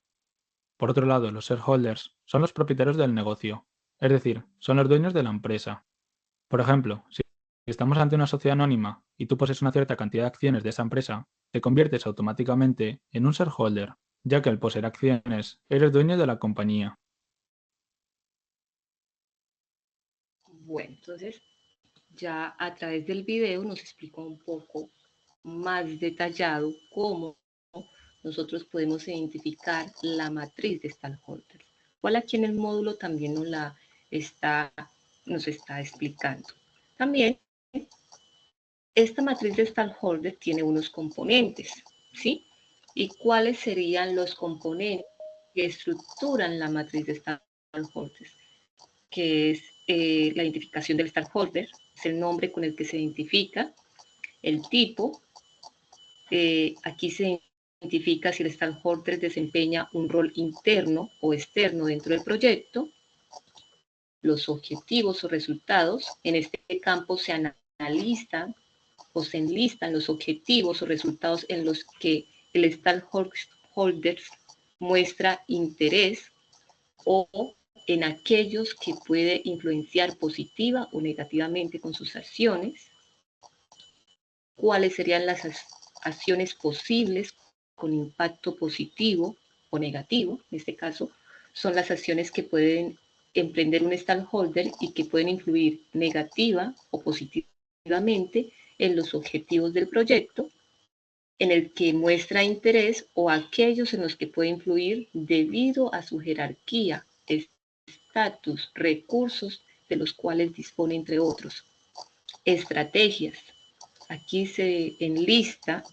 Por otro lado, los shareholders son los propietarios del negocio, es decir, son los dueños de la empresa. Por ejemplo, si estamos ante una sociedad anónima y tú posees una cierta cantidad de acciones de esa empresa, te conviertes automáticamente en un shareholder, ya que al poseer acciones eres dueño de la compañía. Bueno, entonces ya a través del video nos explicó un poco más detallado cómo nosotros podemos identificar la matriz de stakeholders, cual aquí en el módulo también nos está explicando. También esta matriz de stakeholders tiene unos componentes, ¿sí? ¿Y cuáles serían los componentes que estructuran la matriz de stakeholders? Que es la identificación del stakeholder, es el nombre con el que se identifica, el tipo, aquí se identifica si el stakeholder desempeña un rol interno o externo dentro del proyecto, los objetivos o resultados, en este campo se analizan o se enlistan los objetivos o resultados en los que el stakeholder muestra interés o en aquellos que puede influenciar positiva o negativamente con sus acciones, cuáles serían las acciones posibles con impacto positivo o negativo, en este caso son las acciones que pueden emprender un stakeholder y que pueden influir negativa o positivamente en los objetivos del proyecto, en el que muestra interés o aquellos en los que puede influir debido a su jerarquía, estatus, recursos de los cuales dispone, entre otros. Estrategias. Aquí se enlista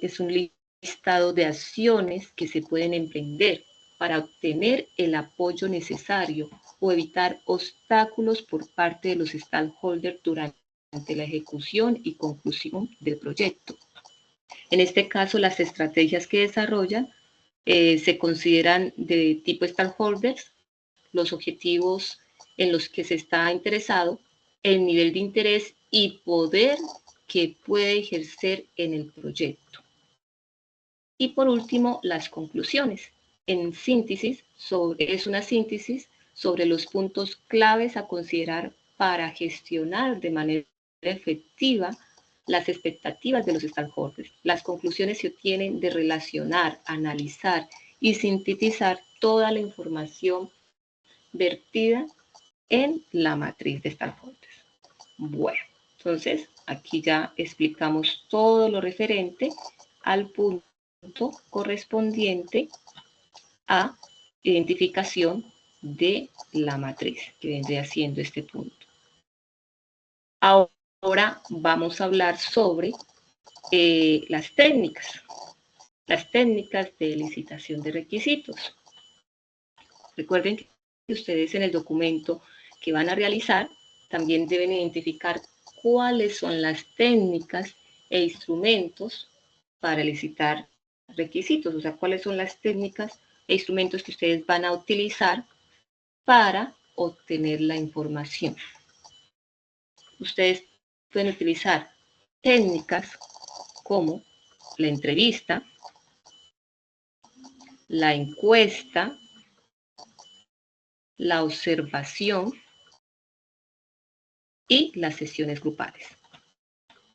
es un listado de acciones que se pueden emprender para obtener el apoyo necesario o evitar obstáculos por parte de los stakeholders durante la ejecución y conclusión del proyecto. En este caso, las estrategias que desarrollan se consideran de tipo stakeholders, los objetivos en los que se está interesado, el nivel de interés y poder que puede ejercer en el proyecto. Y por último, las conclusiones. En síntesis, es una síntesis sobre los puntos claves a considerar para gestionar de manera efectiva las expectativas de los stakeholders. Las conclusiones se obtienen de relacionar, analizar y sintetizar toda la información vertida en la matriz de stakeholders. Bueno, entonces aquí ya explicamos todo lo referente al punto correspondiente a identificación de la matriz, que vendría siendo este punto. Ahora vamos a hablar sobre las técnicas de licitación de requisitos. Recuerden que ustedes en el documento que van a realizar también deben identificar cuáles son las técnicas e instrumentos para licitar requisitos, o sea, cuáles son las técnicas e instrumentos que ustedes van a utilizar para obtener la información. Ustedes pueden utilizar técnicas como la entrevista, la encuesta, la observación y las sesiones grupales.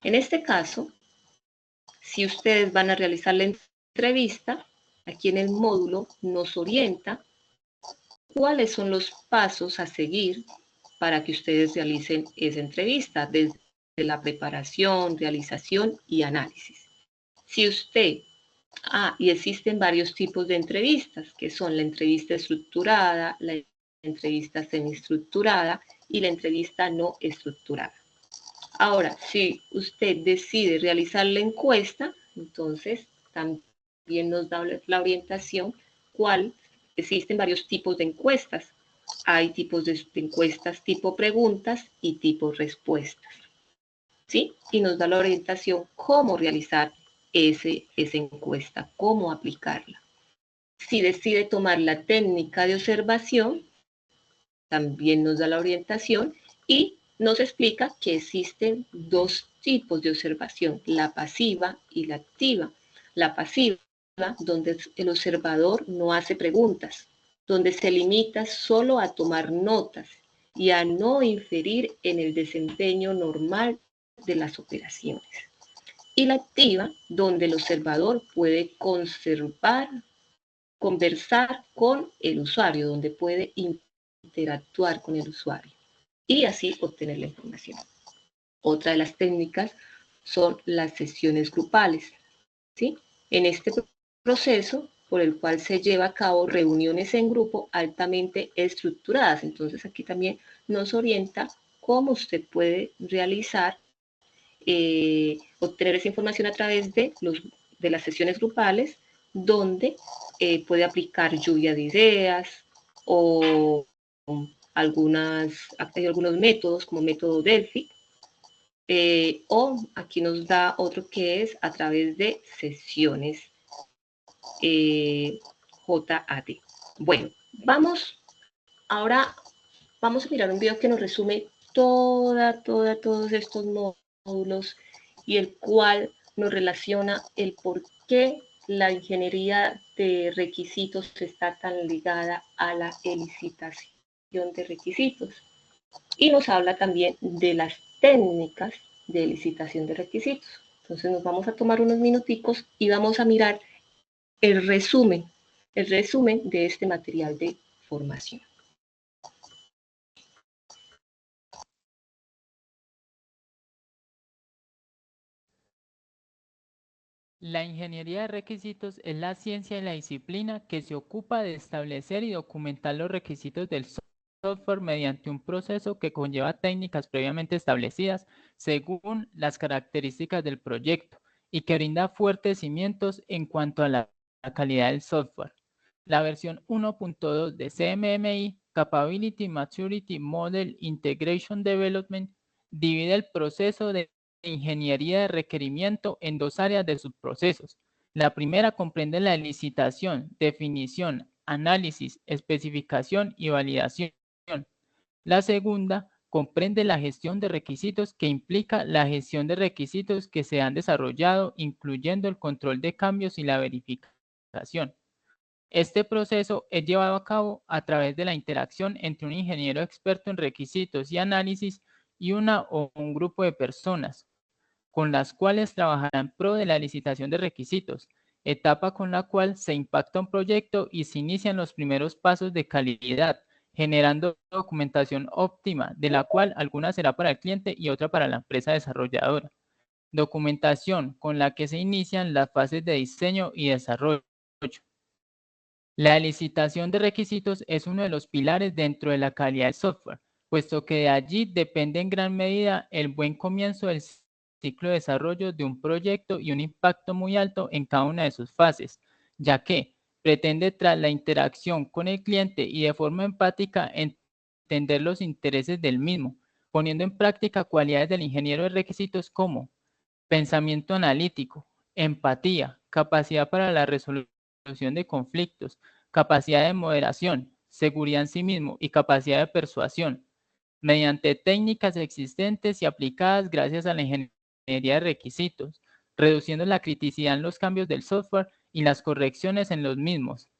En este caso, si ustedes van a realizar la entrevista, aquí en el módulo nos orienta cuáles son los pasos a seguir para que ustedes realicen esa entrevista, desde la preparación, realización y análisis. Si usted Y existen varios tipos de entrevistas, que son la entrevista estructurada, la entrevista semiestructurada y la entrevista no estructurada. Ahora, si usted decide realizar la encuesta, entonces también nos da la orientación cuál. Existen varios tipos de encuestas. Hay tipos de encuestas tipo preguntas y tipo respuestas, ¿sí? Y nos da la orientación cómo realizar esa encuesta, cómo aplicarla. Si decide tomar la técnica de observación, también nos da la orientación y nos explica que existen dos tipos de observación, la pasiva y la activa. La pasiva, donde el observador no hace preguntas, donde se limita solo a tomar notas y a no inferir en el desempeño normal de las operaciones. Y la activa, donde el observador puede conversar con el usuario, donde puede interactuar con el usuario y así obtener la información. Otra de las técnicas son las sesiones grupales, ¿sí? En este proceso por el cual se lleva a cabo reuniones en grupo altamente estructuradas. Entonces aquí también nos orienta cómo usted puede realizar, obtener esa información a través de las sesiones grupales, donde puede aplicar lluvia de ideas o hay algunos métodos como método Delphi, o aquí nos da otro que es a través de sesiones JAD. Bueno, ahora vamos a mirar un video que nos resume todos estos módulos y el cual nos relaciona el por qué la ingeniería de requisitos está tan ligada a la licitación de requisitos. Y nos habla también de las técnicas de licitación de requisitos. Entonces nos vamos a tomar unos minuticos y vamos a mirar el resumen de este material de formación. La ingeniería de requisitos es la ciencia y la disciplina que se ocupa de establecer y documentar los requisitos del software mediante un proceso que conlleva técnicas previamente establecidas según las características del proyecto y que brinda fuertes cimientos en cuanto a la calidad del software. La versión 1.2 de CMMI, Capability Maturity Model Integration Development, divide el proceso de ingeniería de requerimiento en dos áreas de subprocesos. La primera comprende la licitación, definición, análisis, especificación y validación. La segunda comprende la gestión de requisitos, que implica la gestión de requisitos que se han desarrollado, incluyendo el control de cambios y la verificación. Este proceso es llevado a cabo a través de la interacción entre un ingeniero experto en requisitos y análisis y una o un grupo de personas, con las cuales trabajará en pro de la licitación de requisitos, etapa con la cual se impacta un proyecto y se inician los primeros pasos de calidad, generando documentación óptima, de la cual alguna será para el cliente y otra para la empresa desarrolladora. Documentación con la que se inician las fases de diseño y desarrollo. La licitación de requisitos es uno de los pilares dentro de la calidad del software, puesto que de allí depende en gran medida el buen comienzo del ciclo de desarrollo de un proyecto y un impacto muy alto en cada una de sus fases, ya que pretende, tras la interacción con el cliente y de forma empática, entender los intereses del mismo, poniendo en práctica cualidades del ingeniero de requisitos como pensamiento analítico, empatía, capacidad para la resolución de conflictos, capacidad de moderación, seguridad en sí mismo y capacidad de persuasión, mediante técnicas existentes y aplicadas gracias a la ingeniería de requisitos, reduciendo la criticidad en los cambios del software y las correcciones en los mismos.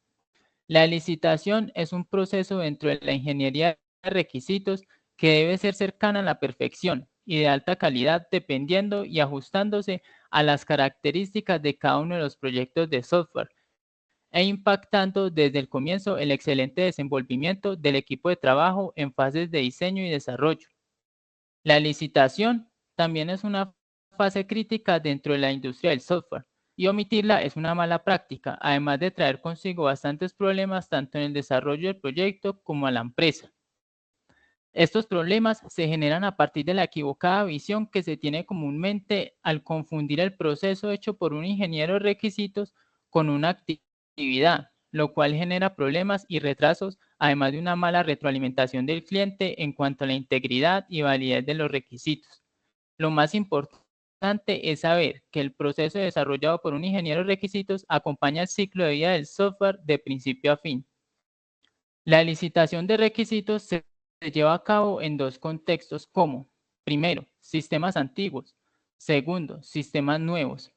La licitación es un proceso dentro de la ingeniería de requisitos que debe ser cercana a la perfección y de alta calidad, dependiendo y ajustándose a las características de cada uno de los proyectos de software e impactando desde el comienzo el excelente desenvolvimiento del equipo de trabajo en fases de diseño y desarrollo. La licitación también es una fase crítica dentro de la industria del software, y omitirla es una mala práctica, además de traer consigo bastantes problemas tanto en el desarrollo del proyecto como a la empresa. Estos problemas se generan a partir de la equivocada visión que se tiene comúnmente al confundir el proceso hecho por un ingeniero de requisitos con una actividad, lo cual genera problemas y retrasos, además de una mala retroalimentación del cliente en cuanto a la integridad y validez de los requisitos. Lo más importante es saber que el proceso desarrollado por un ingeniero de requisitos acompaña el ciclo de vida del software de principio a fin. La licitación de requisitos se lleva a cabo en dos contextos como, primero, sistemas antiguos, segundo, sistemas nuevos.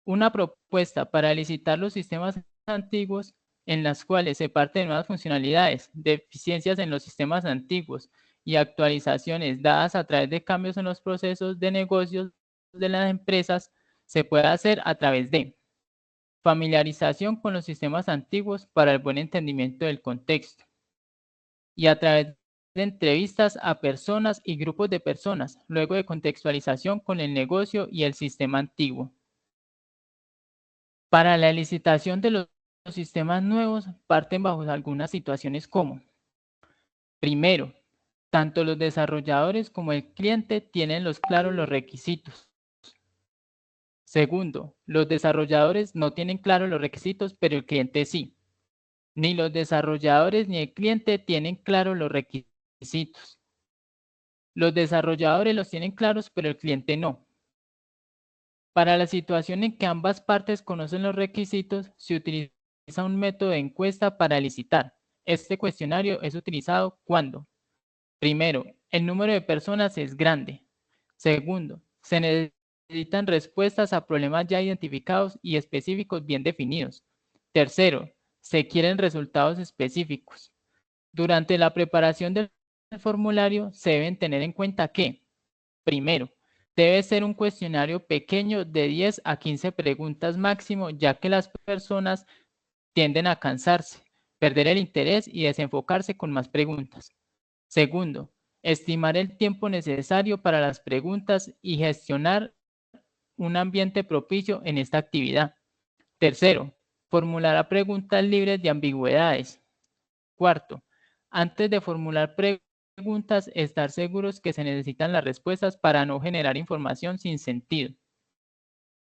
Una propuesta para licitar los sistemas antiguos en las cuales se parte de nuevas funcionalidades, deficiencias en los sistemas antiguos y actualizaciones dadas a través de cambios en los procesos de negocios de las empresas se puede hacer a través de familiarización con los sistemas antiguos para el buen entendimiento del contexto y a través de entrevistas a personas y grupos de personas, luego de contextualización con el negocio y el sistema antiguo. Para la licitación de los sistemas nuevos parten bajo algunas situaciones como, primero, tanto los desarrolladores como el cliente tienen claros los requisitos. Segundo, los desarrolladores no tienen claros los requisitos, pero el cliente sí. Ni los desarrolladores ni el cliente tienen claros los requisitos. Los desarrolladores los tienen claros, pero el cliente no. Para la situación en que ambas partes conocen los requisitos, se utiliza un método de encuesta para licitar. Este cuestionario es utilizado cuando, primero, el número de personas es grande. Segundo, se necesitan respuestas a problemas ya identificados y específicos bien definidos. Tercero, se quieren resultados específicos. Durante la preparación del formulario se deben tener en cuenta que, primero, debe ser un cuestionario pequeño de 10 a 15 preguntas máximo, ya que las personas tienden a cansarse, perder el interés y desenfocarse con más preguntas. Segundo, estimar el tiempo necesario para las preguntas y gestionar un ambiente propicio en esta actividad. Tercero, formular preguntas libres de ambigüedades. Cuarto, antes de formular preguntas, estar seguros que se necesitan las respuestas para no generar información sin sentido.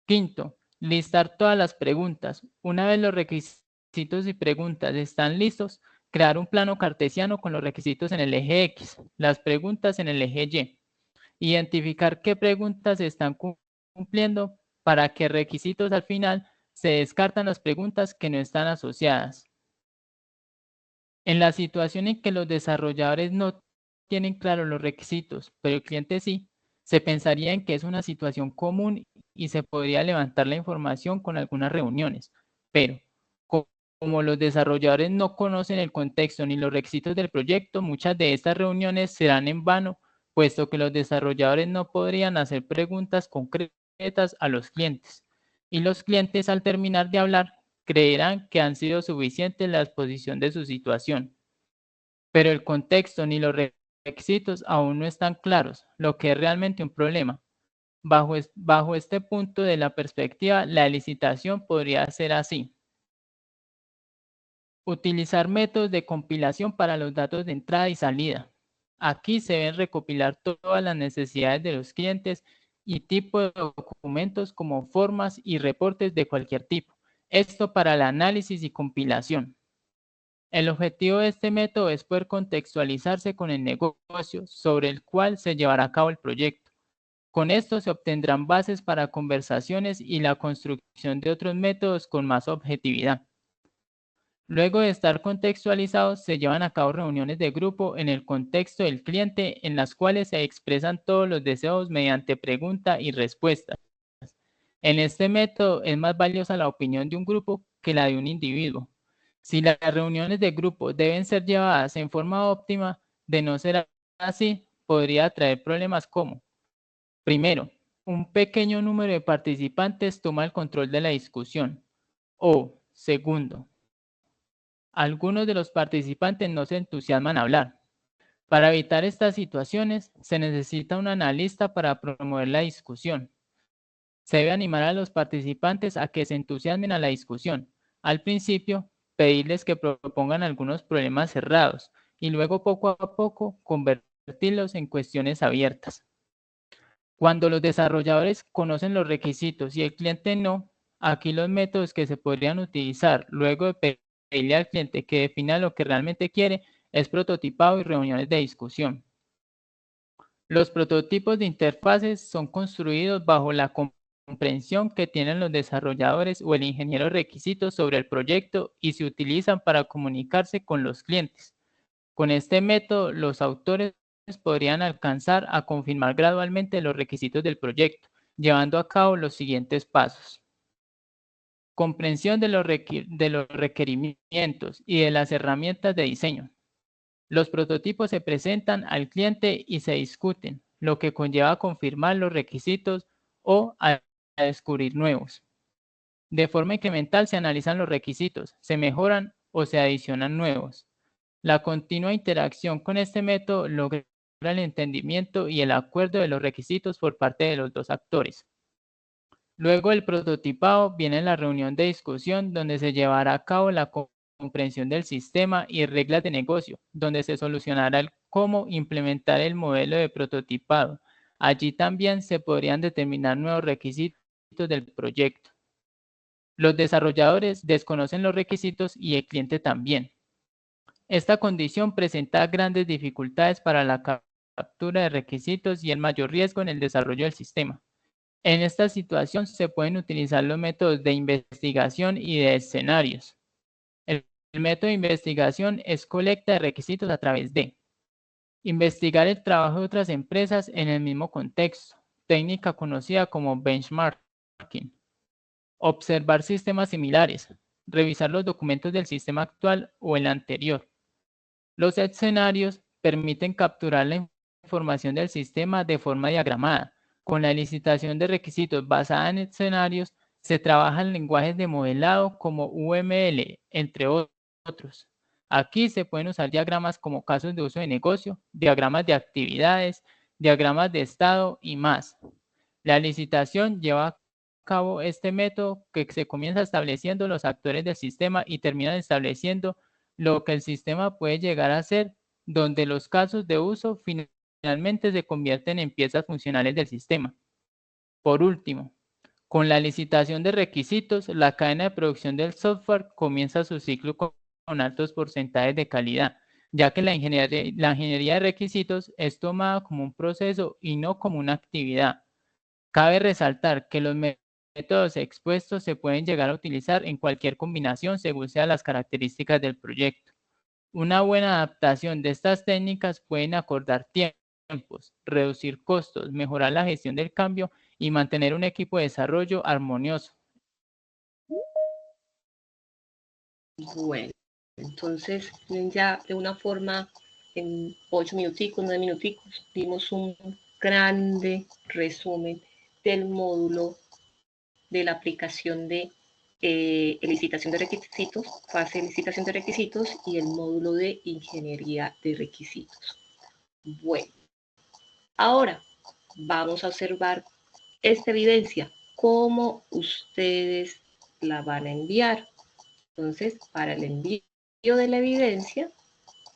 Quinto, listar todas las preguntas. Una vez los requisitos y preguntas están listos, crear un plano cartesiano con los requisitos en el eje X, las preguntas en el eje Y. Identificar qué preguntas se están cumpliendo para que requisitos al final se descartan las preguntas que no están asociadas. En la situación en que los desarrolladores no tienen claros los requisitos, pero el cliente sí, se pensaría en que es una situación común y se podría levantar la información con algunas reuniones. Pero como los desarrolladores no conocen el contexto ni los requisitos del proyecto, muchas de estas reuniones serán en vano, puesto que los desarrolladores no podrían hacer preguntas concretas a los clientes. Y los clientes, al terminar de hablar, creerán que han sido suficientes la exposición de su situación. Pero el contexto ni los requisitos aún no están claros, lo que es realmente un problema. Bajo este punto de la perspectiva, la licitación podría ser así. Utilizar métodos de compilación para los datos de entrada y salida. Aquí se deben recopilar todas las necesidades de los clientes y tipo de documentos como formas y reportes de cualquier tipo. Esto para el análisis y compilación. El objetivo de este método es poder contextualizarse con el negocio sobre el cual se llevará a cabo el proyecto. Con esto se obtendrán bases para conversaciones y la construcción de otros métodos con más objetividad. Luego de estar contextualizados, se llevan a cabo reuniones de grupo en el contexto del cliente en las cuales se expresan todos los deseos mediante pregunta y respuesta. En este método es más valiosa la opinión de un grupo que la de un individuo. Si las reuniones de grupo deben ser llevadas en forma óptima, de no ser así, podría traer problemas como, primero, un pequeño número de participantes toma el control de la discusión. O, segundo, algunos de los participantes no se entusiasman a hablar. Para evitar estas situaciones, se necesita un analista para promover la discusión. Se debe animar a los participantes a que se entusiasmen a la discusión. Al principio, pedirles que propongan algunos problemas cerrados y luego poco a poco convertirlos en cuestiones abiertas. Cuando los desarrolladores conocen los requisitos y el cliente no, aquí los métodos que se podrían utilizar luego de pedirle al cliente que defina lo que realmente quiere es prototipado y reuniones de discusión. Los prototipos de interfaces son construidos bajo la comprensión que tienen los desarrolladores o el ingeniero de requisitos sobre el proyecto y se utilizan para comunicarse con los clientes. Con este método, los autores podrían alcanzar a confirmar gradualmente los requisitos del proyecto, llevando a cabo los siguientes pasos. Comprensión de los requerimientos y de las herramientas de diseño. Los prototipos se presentan al cliente y se discuten, lo que conlleva a confirmar los requisitos o a descubrir nuevos. De forma incremental se analizan los requisitos, se mejoran o se adicionan nuevos. La continua interacción con este método logra el entendimiento y el acuerdo de los requisitos por parte de los dos actores. Luego del prototipado viene la reunión de discusión donde se llevará a cabo la comprensión del sistema y reglas de negocio, donde se solucionará el cómo implementar el modelo de prototipado. Allí también se podrían determinar nuevos requisitos del proyecto. Los desarrolladores desconocen los requisitos y el cliente también. Esta condición presenta grandes dificultades para la captura de requisitos y el mayor riesgo en el desarrollo del sistema. En esta situación se pueden utilizar los métodos de investigación y de escenarios. El método de investigación es colecta de requisitos a través de investigar el trabajo de otras empresas en el mismo contexto, técnica conocida como benchmarking. Observar sistemas similares, revisar los documentos del sistema actual o el anterior. Los escenarios permiten capturar la información del sistema de forma diagramada. Con la licitación de requisitos basada en escenarios, se trabajan lenguajes de modelado como UML, entre otros. Aquí se pueden usar diagramas como casos de uso de negocio, diagramas de actividades, diagramas de estado y más. La licitación lleva a cabo este método que se comienza estableciendo los actores del sistema y termina estableciendo lo que el sistema puede llegar a ser, donde los casos de uso finalmente se convierten en piezas funcionales del sistema. Por último, con la licitación de requisitos, la cadena de producción del software comienza su ciclo con altos porcentajes de calidad, ya que la ingeniería de requisitos es tomada como un proceso y no como una actividad. Cabe resaltar que los métodos expuestos se pueden llegar a utilizar en cualquier combinación según sean las características del proyecto. Una buena adaptación de estas técnicas pueden acordar tiempos, reducir costos, mejorar la gestión del cambio y mantener un equipo de desarrollo armonioso. Bueno, entonces ya de una forma, en 8 minuticos, 9 minuticos, dimos un grande resumen del módulo de la aplicación de licitación de requisitos, fase de licitación de requisitos y el módulo de ingeniería de requisitos. Bueno, ahora vamos a observar esta evidencia, cómo ustedes la van a enviar. Entonces, para el envío de la evidencia,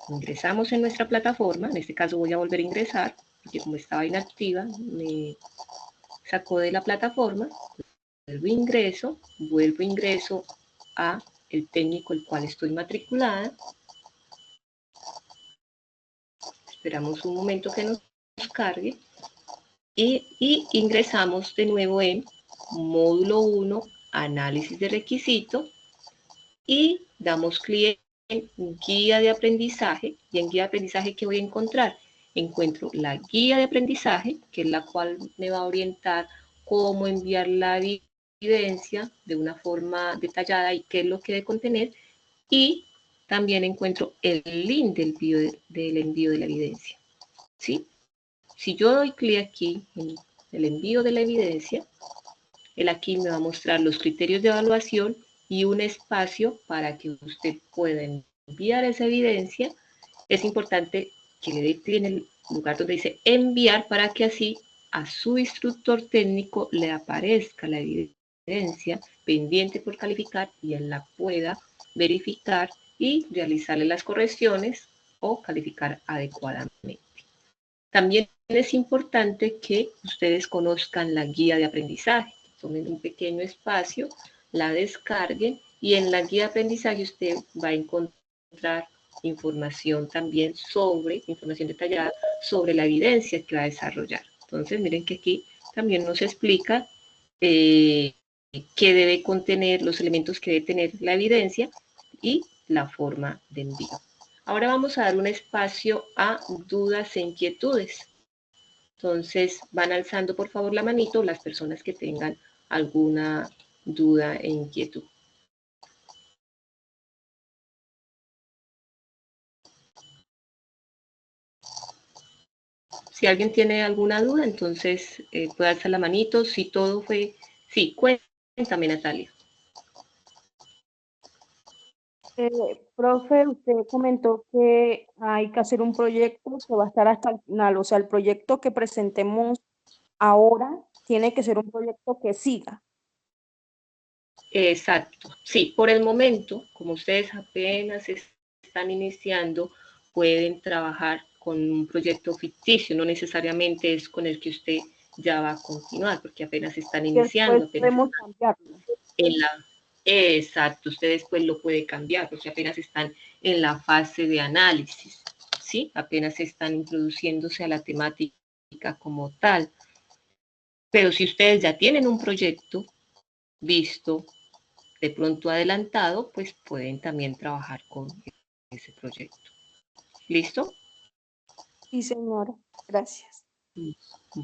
ingresamos en nuestra plataforma. En este caso voy a volver a ingresar, porque como estaba inactiva, me sacó de la plataforma. Vuelvo ingreso a el técnico el cual estoy matriculada. Esperamos un momento que nos cargue. Y ingresamos de nuevo en módulo 1, análisis de requisito, y damos clic en guía de aprendizaje. Y en guía de aprendizaje, ¿qué voy a encontrar? Encuentro la guía de aprendizaje, que es la cual me va a orientar cómo enviar la evidencia de una forma detallada y qué es lo que debe contener. Y también encuentro el link del envío de la evidencia, ¿sí? Si yo doy clic aquí en el envío de la evidencia, él aquí me va a mostrar los criterios de evaluación y un espacio para que usted pueda enviar esa evidencia. Es importante que le dé clic en el lugar donde dice enviar para que así a su instructor técnico le aparezca la evidencia pendiente por calificar y él la pueda verificar y realizarle las correcciones o calificar adecuadamente. También es importante que ustedes conozcan la guía de aprendizaje. Tomen un pequeño espacio, la descarguen y en la guía de aprendizaje usted va a encontrar información también información detallada sobre la evidencia que va a desarrollar. Entonces, miren que aquí también nos explica qué debe contener, los elementos que debe tener la evidencia y la forma de envío. Ahora vamos a dar un espacio a dudas e inquietudes. Entonces, van alzando por favor la manito las personas que tengan alguna duda e inquietud. Si alguien tiene alguna duda, entonces puede alzar la manito. Si todo fue... Sí, cuéntame, Natalia. Profe, usted comentó que hay que hacer un proyecto que va a estar hasta el final, o sea, el proyecto que presentemos ahora tiene que ser un proyecto que siga. Exacto. Sí, por el momento, como ustedes apenas están iniciando, pueden trabajar con un proyecto ficticio, no necesariamente es con el que usted ya va a continuar, porque apenas están iniciando. Después podemos cambiarlo. Exacto, usted después lo puede cambiar, porque apenas están en la fase de análisis, ¿sí? Apenas están introduciéndose a la temática como tal. Pero si ustedes ya tienen un proyecto visto, de pronto adelantado, pues pueden también trabajar con ese proyecto. ¿Listo? Sí, señora. Gracias.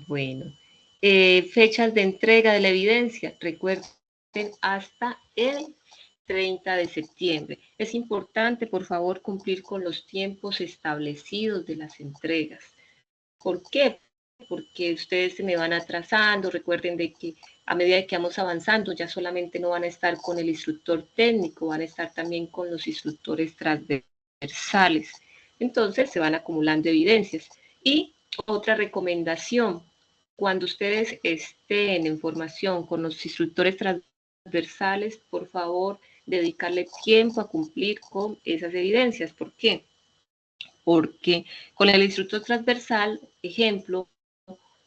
Bueno. Fechas de entrega de la evidencia. Recuerden, hasta el 30 de septiembre. Es importante, por favor, cumplir con los tiempos establecidos de las entregas. ¿Por qué? Porque ustedes se me van atrasando. Recuerden de que a medida que vamos avanzando, ya solamente no van a estar con el instructor técnico, van a estar también con los instructores transversales. Entonces se van acumulando evidencias. Y otra recomendación, cuando ustedes estén en formación con los instructores transversales, por favor, dedicarle tiempo a cumplir con esas evidencias. ¿Por qué? Porque con el instructor transversal, ejemplo,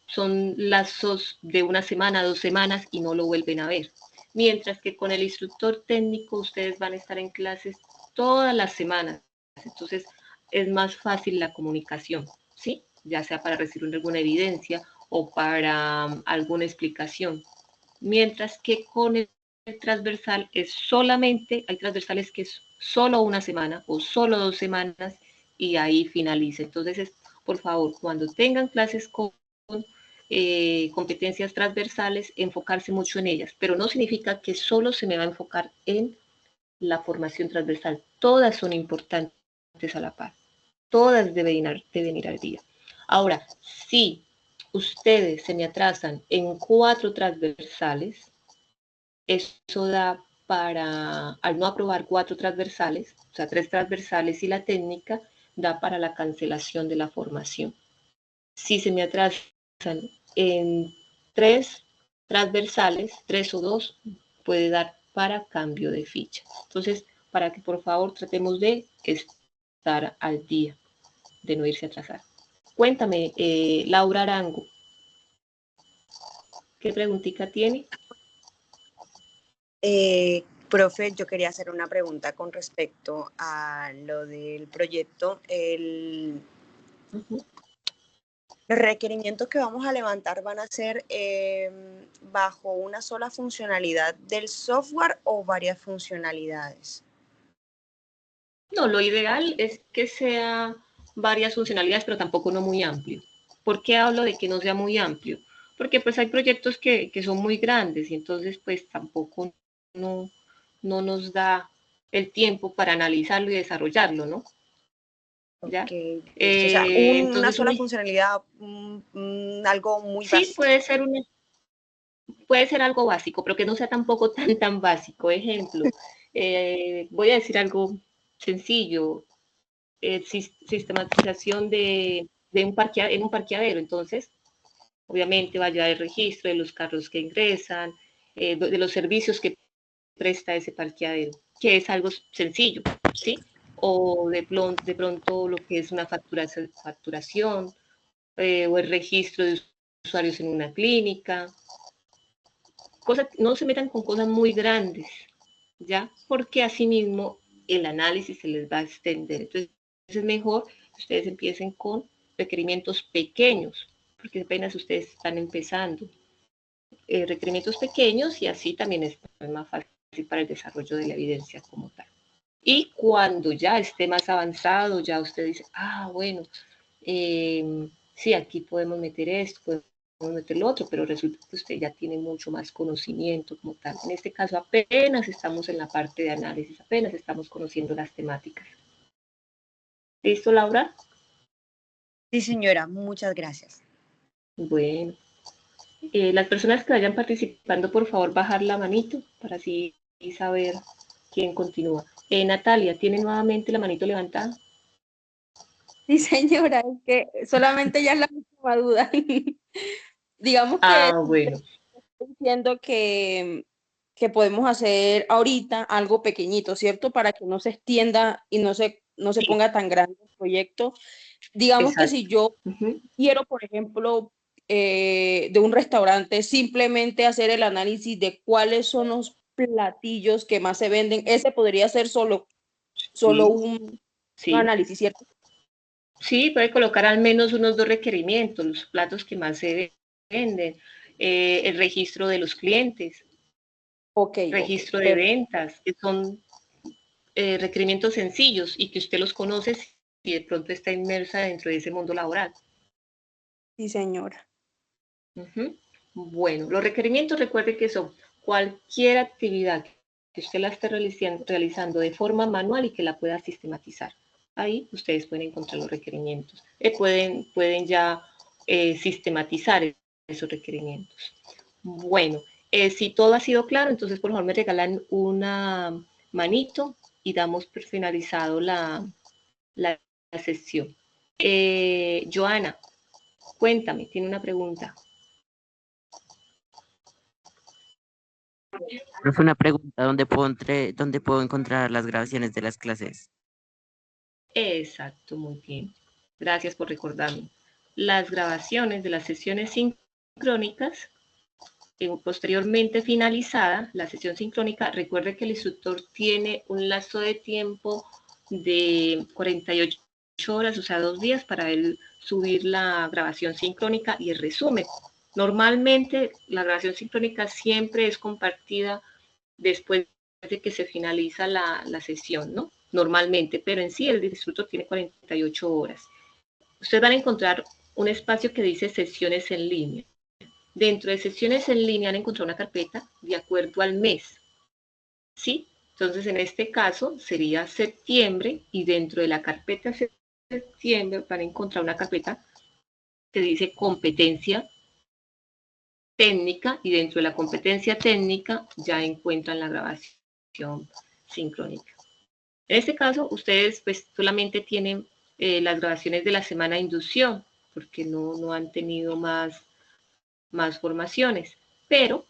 son lazos de una semana, 2 semanas y no lo vuelven a ver. Mientras que con el instructor técnico ustedes van a estar en clases todas las semanas. Entonces es más fácil la comunicación, ¿sí? Ya sea para recibir alguna evidencia o para alguna explicación. Mientras que con el transversal es solamente, hay transversales que es solo una semana o solo 2 semanas y ahí finaliza. Entonces, por favor, cuando tengan clases con competencias transversales, enfocarse mucho en ellas, pero no significa que solo se me va a enfocar en la formación transversal. Todas son importantes a la par, todas deben ir al día. Ahora, si ustedes se me atrasan en 4 transversales, eso da para, al no aprobar 4 transversales, o sea, 3 transversales y la técnica, da para la cancelación de la formación. Si se me atrasan en 3 transversales, 3 o 2, puede dar para cambio de ficha. Entonces, para que por favor tratemos de estar al día, de no irse a atrasar. Cuéntame, Laura Arango, ¿qué preguntita tiene? Profe, yo quería hacer una pregunta con respecto a lo del proyecto. Los requerimientos que vamos a levantar van a ser bajo una sola funcionalidad del software o varias funcionalidades. No, lo ideal es que sea varias funcionalidades, pero tampoco no muy amplio. ¿Por qué hablo de que no sea muy amplio? Porque pues hay proyectos que son muy grandes y entonces pues tampoco no nos da el tiempo para analizarlo y desarrollarlo, ¿no? ¿Ya? Okay. O sea, una sola funcionalidad, algo muy sí, básico. puede ser algo básico, pero que no sea tampoco tan básico. Ejemplo, voy a decir algo sencillo, sistematización en un parqueadero. Entonces, Obviamente vaya el registro de los carros que ingresan, de los servicios que presta ese parqueadero, que es algo sencillo, ¿sí? O de pronto lo que es una facturación o el registro de usuarios en una clínica. No se metan con cosas muy grandes, ¿ya? Porque asimismo el análisis se les va a extender. Entonces es mejor que ustedes empiecen con requerimientos pequeños, porque apenas ustedes están empezando. Requerimientos pequeños y así también es más fácil para el desarrollo de la evidencia como tal. Y cuando ya esté más avanzado, ya usted dice, bueno, sí, aquí podemos meter esto, podemos meter lo otro, pero resulta que usted ya tiene mucho más conocimiento como tal. En este caso apenas estamos en la parte de análisis, apenas estamos conociendo las temáticas. ¿Listo, Laura? Sí, señora, muchas gracias. Bueno. Las personas que vayan participando, por favor, bajar la manito para así saber quién continúa. Natalia, ¿tiene nuevamente la manito levantada? Sí, señora, es que solamente ya es la última duda. Digamos que Bueno. estoy diciendo que podemos hacer ahorita algo pequeñito, ¿cierto? Para que no se extienda y no se ponga tan grande el proyecto. Digamos que si yo quiero, por ejemplo, de un restaurante, simplemente hacer el análisis de cuáles son los platillos que más se venden, ese podría ser solo un análisis, ¿cierto? Sí, puede colocar al menos unos 2 requerimientos, los platos que más se venden, el registro de los clientes, registro de ventas, que son requerimientos sencillos y que usted los conoce si de pronto está inmersa dentro de ese mundo laboral. Sí, señora. Bueno, los requerimientos, recuerde que son cualquier actividad que usted la esté realizando de forma manual y que la pueda sistematizar. Ahí ustedes pueden encontrar los requerimientos. Pueden ya sistematizar esos requerimientos. Bueno, si todo ha sido claro, entonces por favor me regalan una manito y damos por finalizado la sesión. Joana, cuéntame, tiene una pregunta. Profe, una pregunta, ¿dónde puedo encontrar las grabaciones de las clases? Exacto, muy bien. Gracias por recordarme. Las grabaciones de las sesiones sincrónicas, posteriormente finalizada la sesión sincrónica, recuerde que el instructor tiene un lapso de tiempo de 48 horas, o sea, 2 días para él subir la grabación sincrónica y el resumen. Normalmente la grabación sincrónica siempre es compartida después de que se finaliza la sesión, ¿no? Normalmente, pero en sí el instructor tiene 48 horas. Ustedes van a encontrar un espacio que dice sesiones en línea. Dentro de sesiones en línea van a encontrar una carpeta de acuerdo al mes, ¿sí? Entonces, en este caso sería septiembre y dentro de la carpeta septiembre van a encontrar una carpeta que dice competencia técnica y dentro de la competencia técnica ya encuentran la grabación sincrónica. En este caso, ustedes pues solamente tienen las grabaciones de la semana de inducción, porque no han tenido más formaciones, pero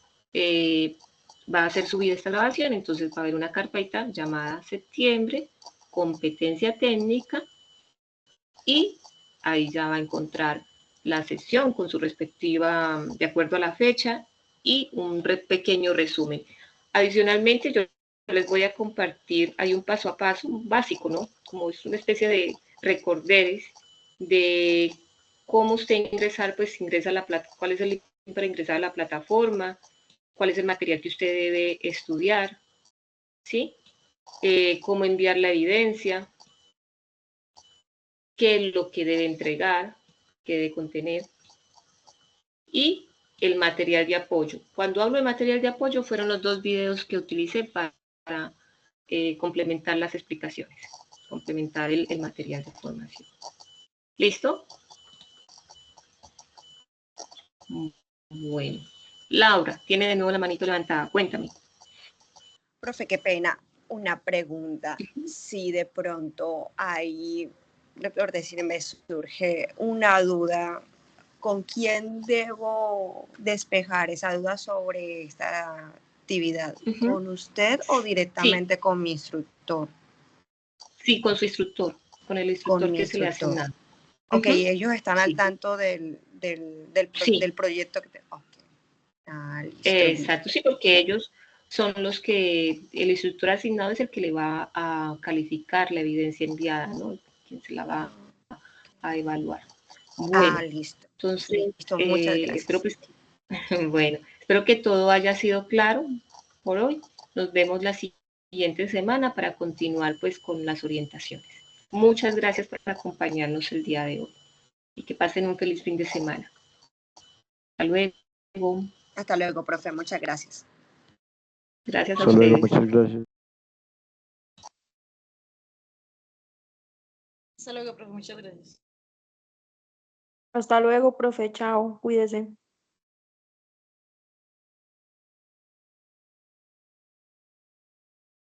va a ser subida esta grabación, entonces va a haber una carpeta llamada septiembre, competencia técnica, y ahí ya va a encontrar la sesión con su respectiva, de acuerdo a la fecha, y un pequeño resumen. Adicionalmente, yo les voy a compartir, hay un paso a paso básico, ¿no? Como es una especie de recorderes de cómo usted ingresar, pues ingresa a la plataforma, cuál es el link para ingresar a la plataforma, cuál es el material que usted debe estudiar, ¿sí? Cómo enviar la evidencia, qué es lo que debe entregar, qué debe contener, y el material de apoyo. Cuando hablo de material de apoyo, fueron los 2 videos que utilicé para complementar las explicaciones, complementar el material de formación. ¿Listo? Bueno. Laura, tiene de nuevo la manito levantada. Cuéntame. Profe, qué pena. Una pregunta. Si de pronto hay, por decir, me surge una duda ¿con quién debo despejar esa duda sobre esta actividad? ¿Con usted o directamente con mi instructor? Sí, con su instructor, con el instructor Con mi que se le ha instructor. asignado. Ok, ellos están al tanto del proyecto que tengo. Listo, exacto, sí, porque ellos son los que, el instructor asignado es el que le va a calificar la evidencia enviada, ¿no? Quien se la va a evaluar. Bueno, listo. Entonces, Listo, muchas gracias. espero pues, bueno, espero que todo haya sido claro por hoy. Nos vemos la siguiente semana para continuar pues con las orientaciones. Muchas gracias por acompañarnos el día de hoy y que pasen un feliz fin de semana. Hasta luego. Hasta luego, profe. Muchas gracias. Gracias a Hasta luego, ustedes. muchas gracias. Hasta luego, profe. Muchas gracias. Hasta luego, profe. Chao. Cuídese.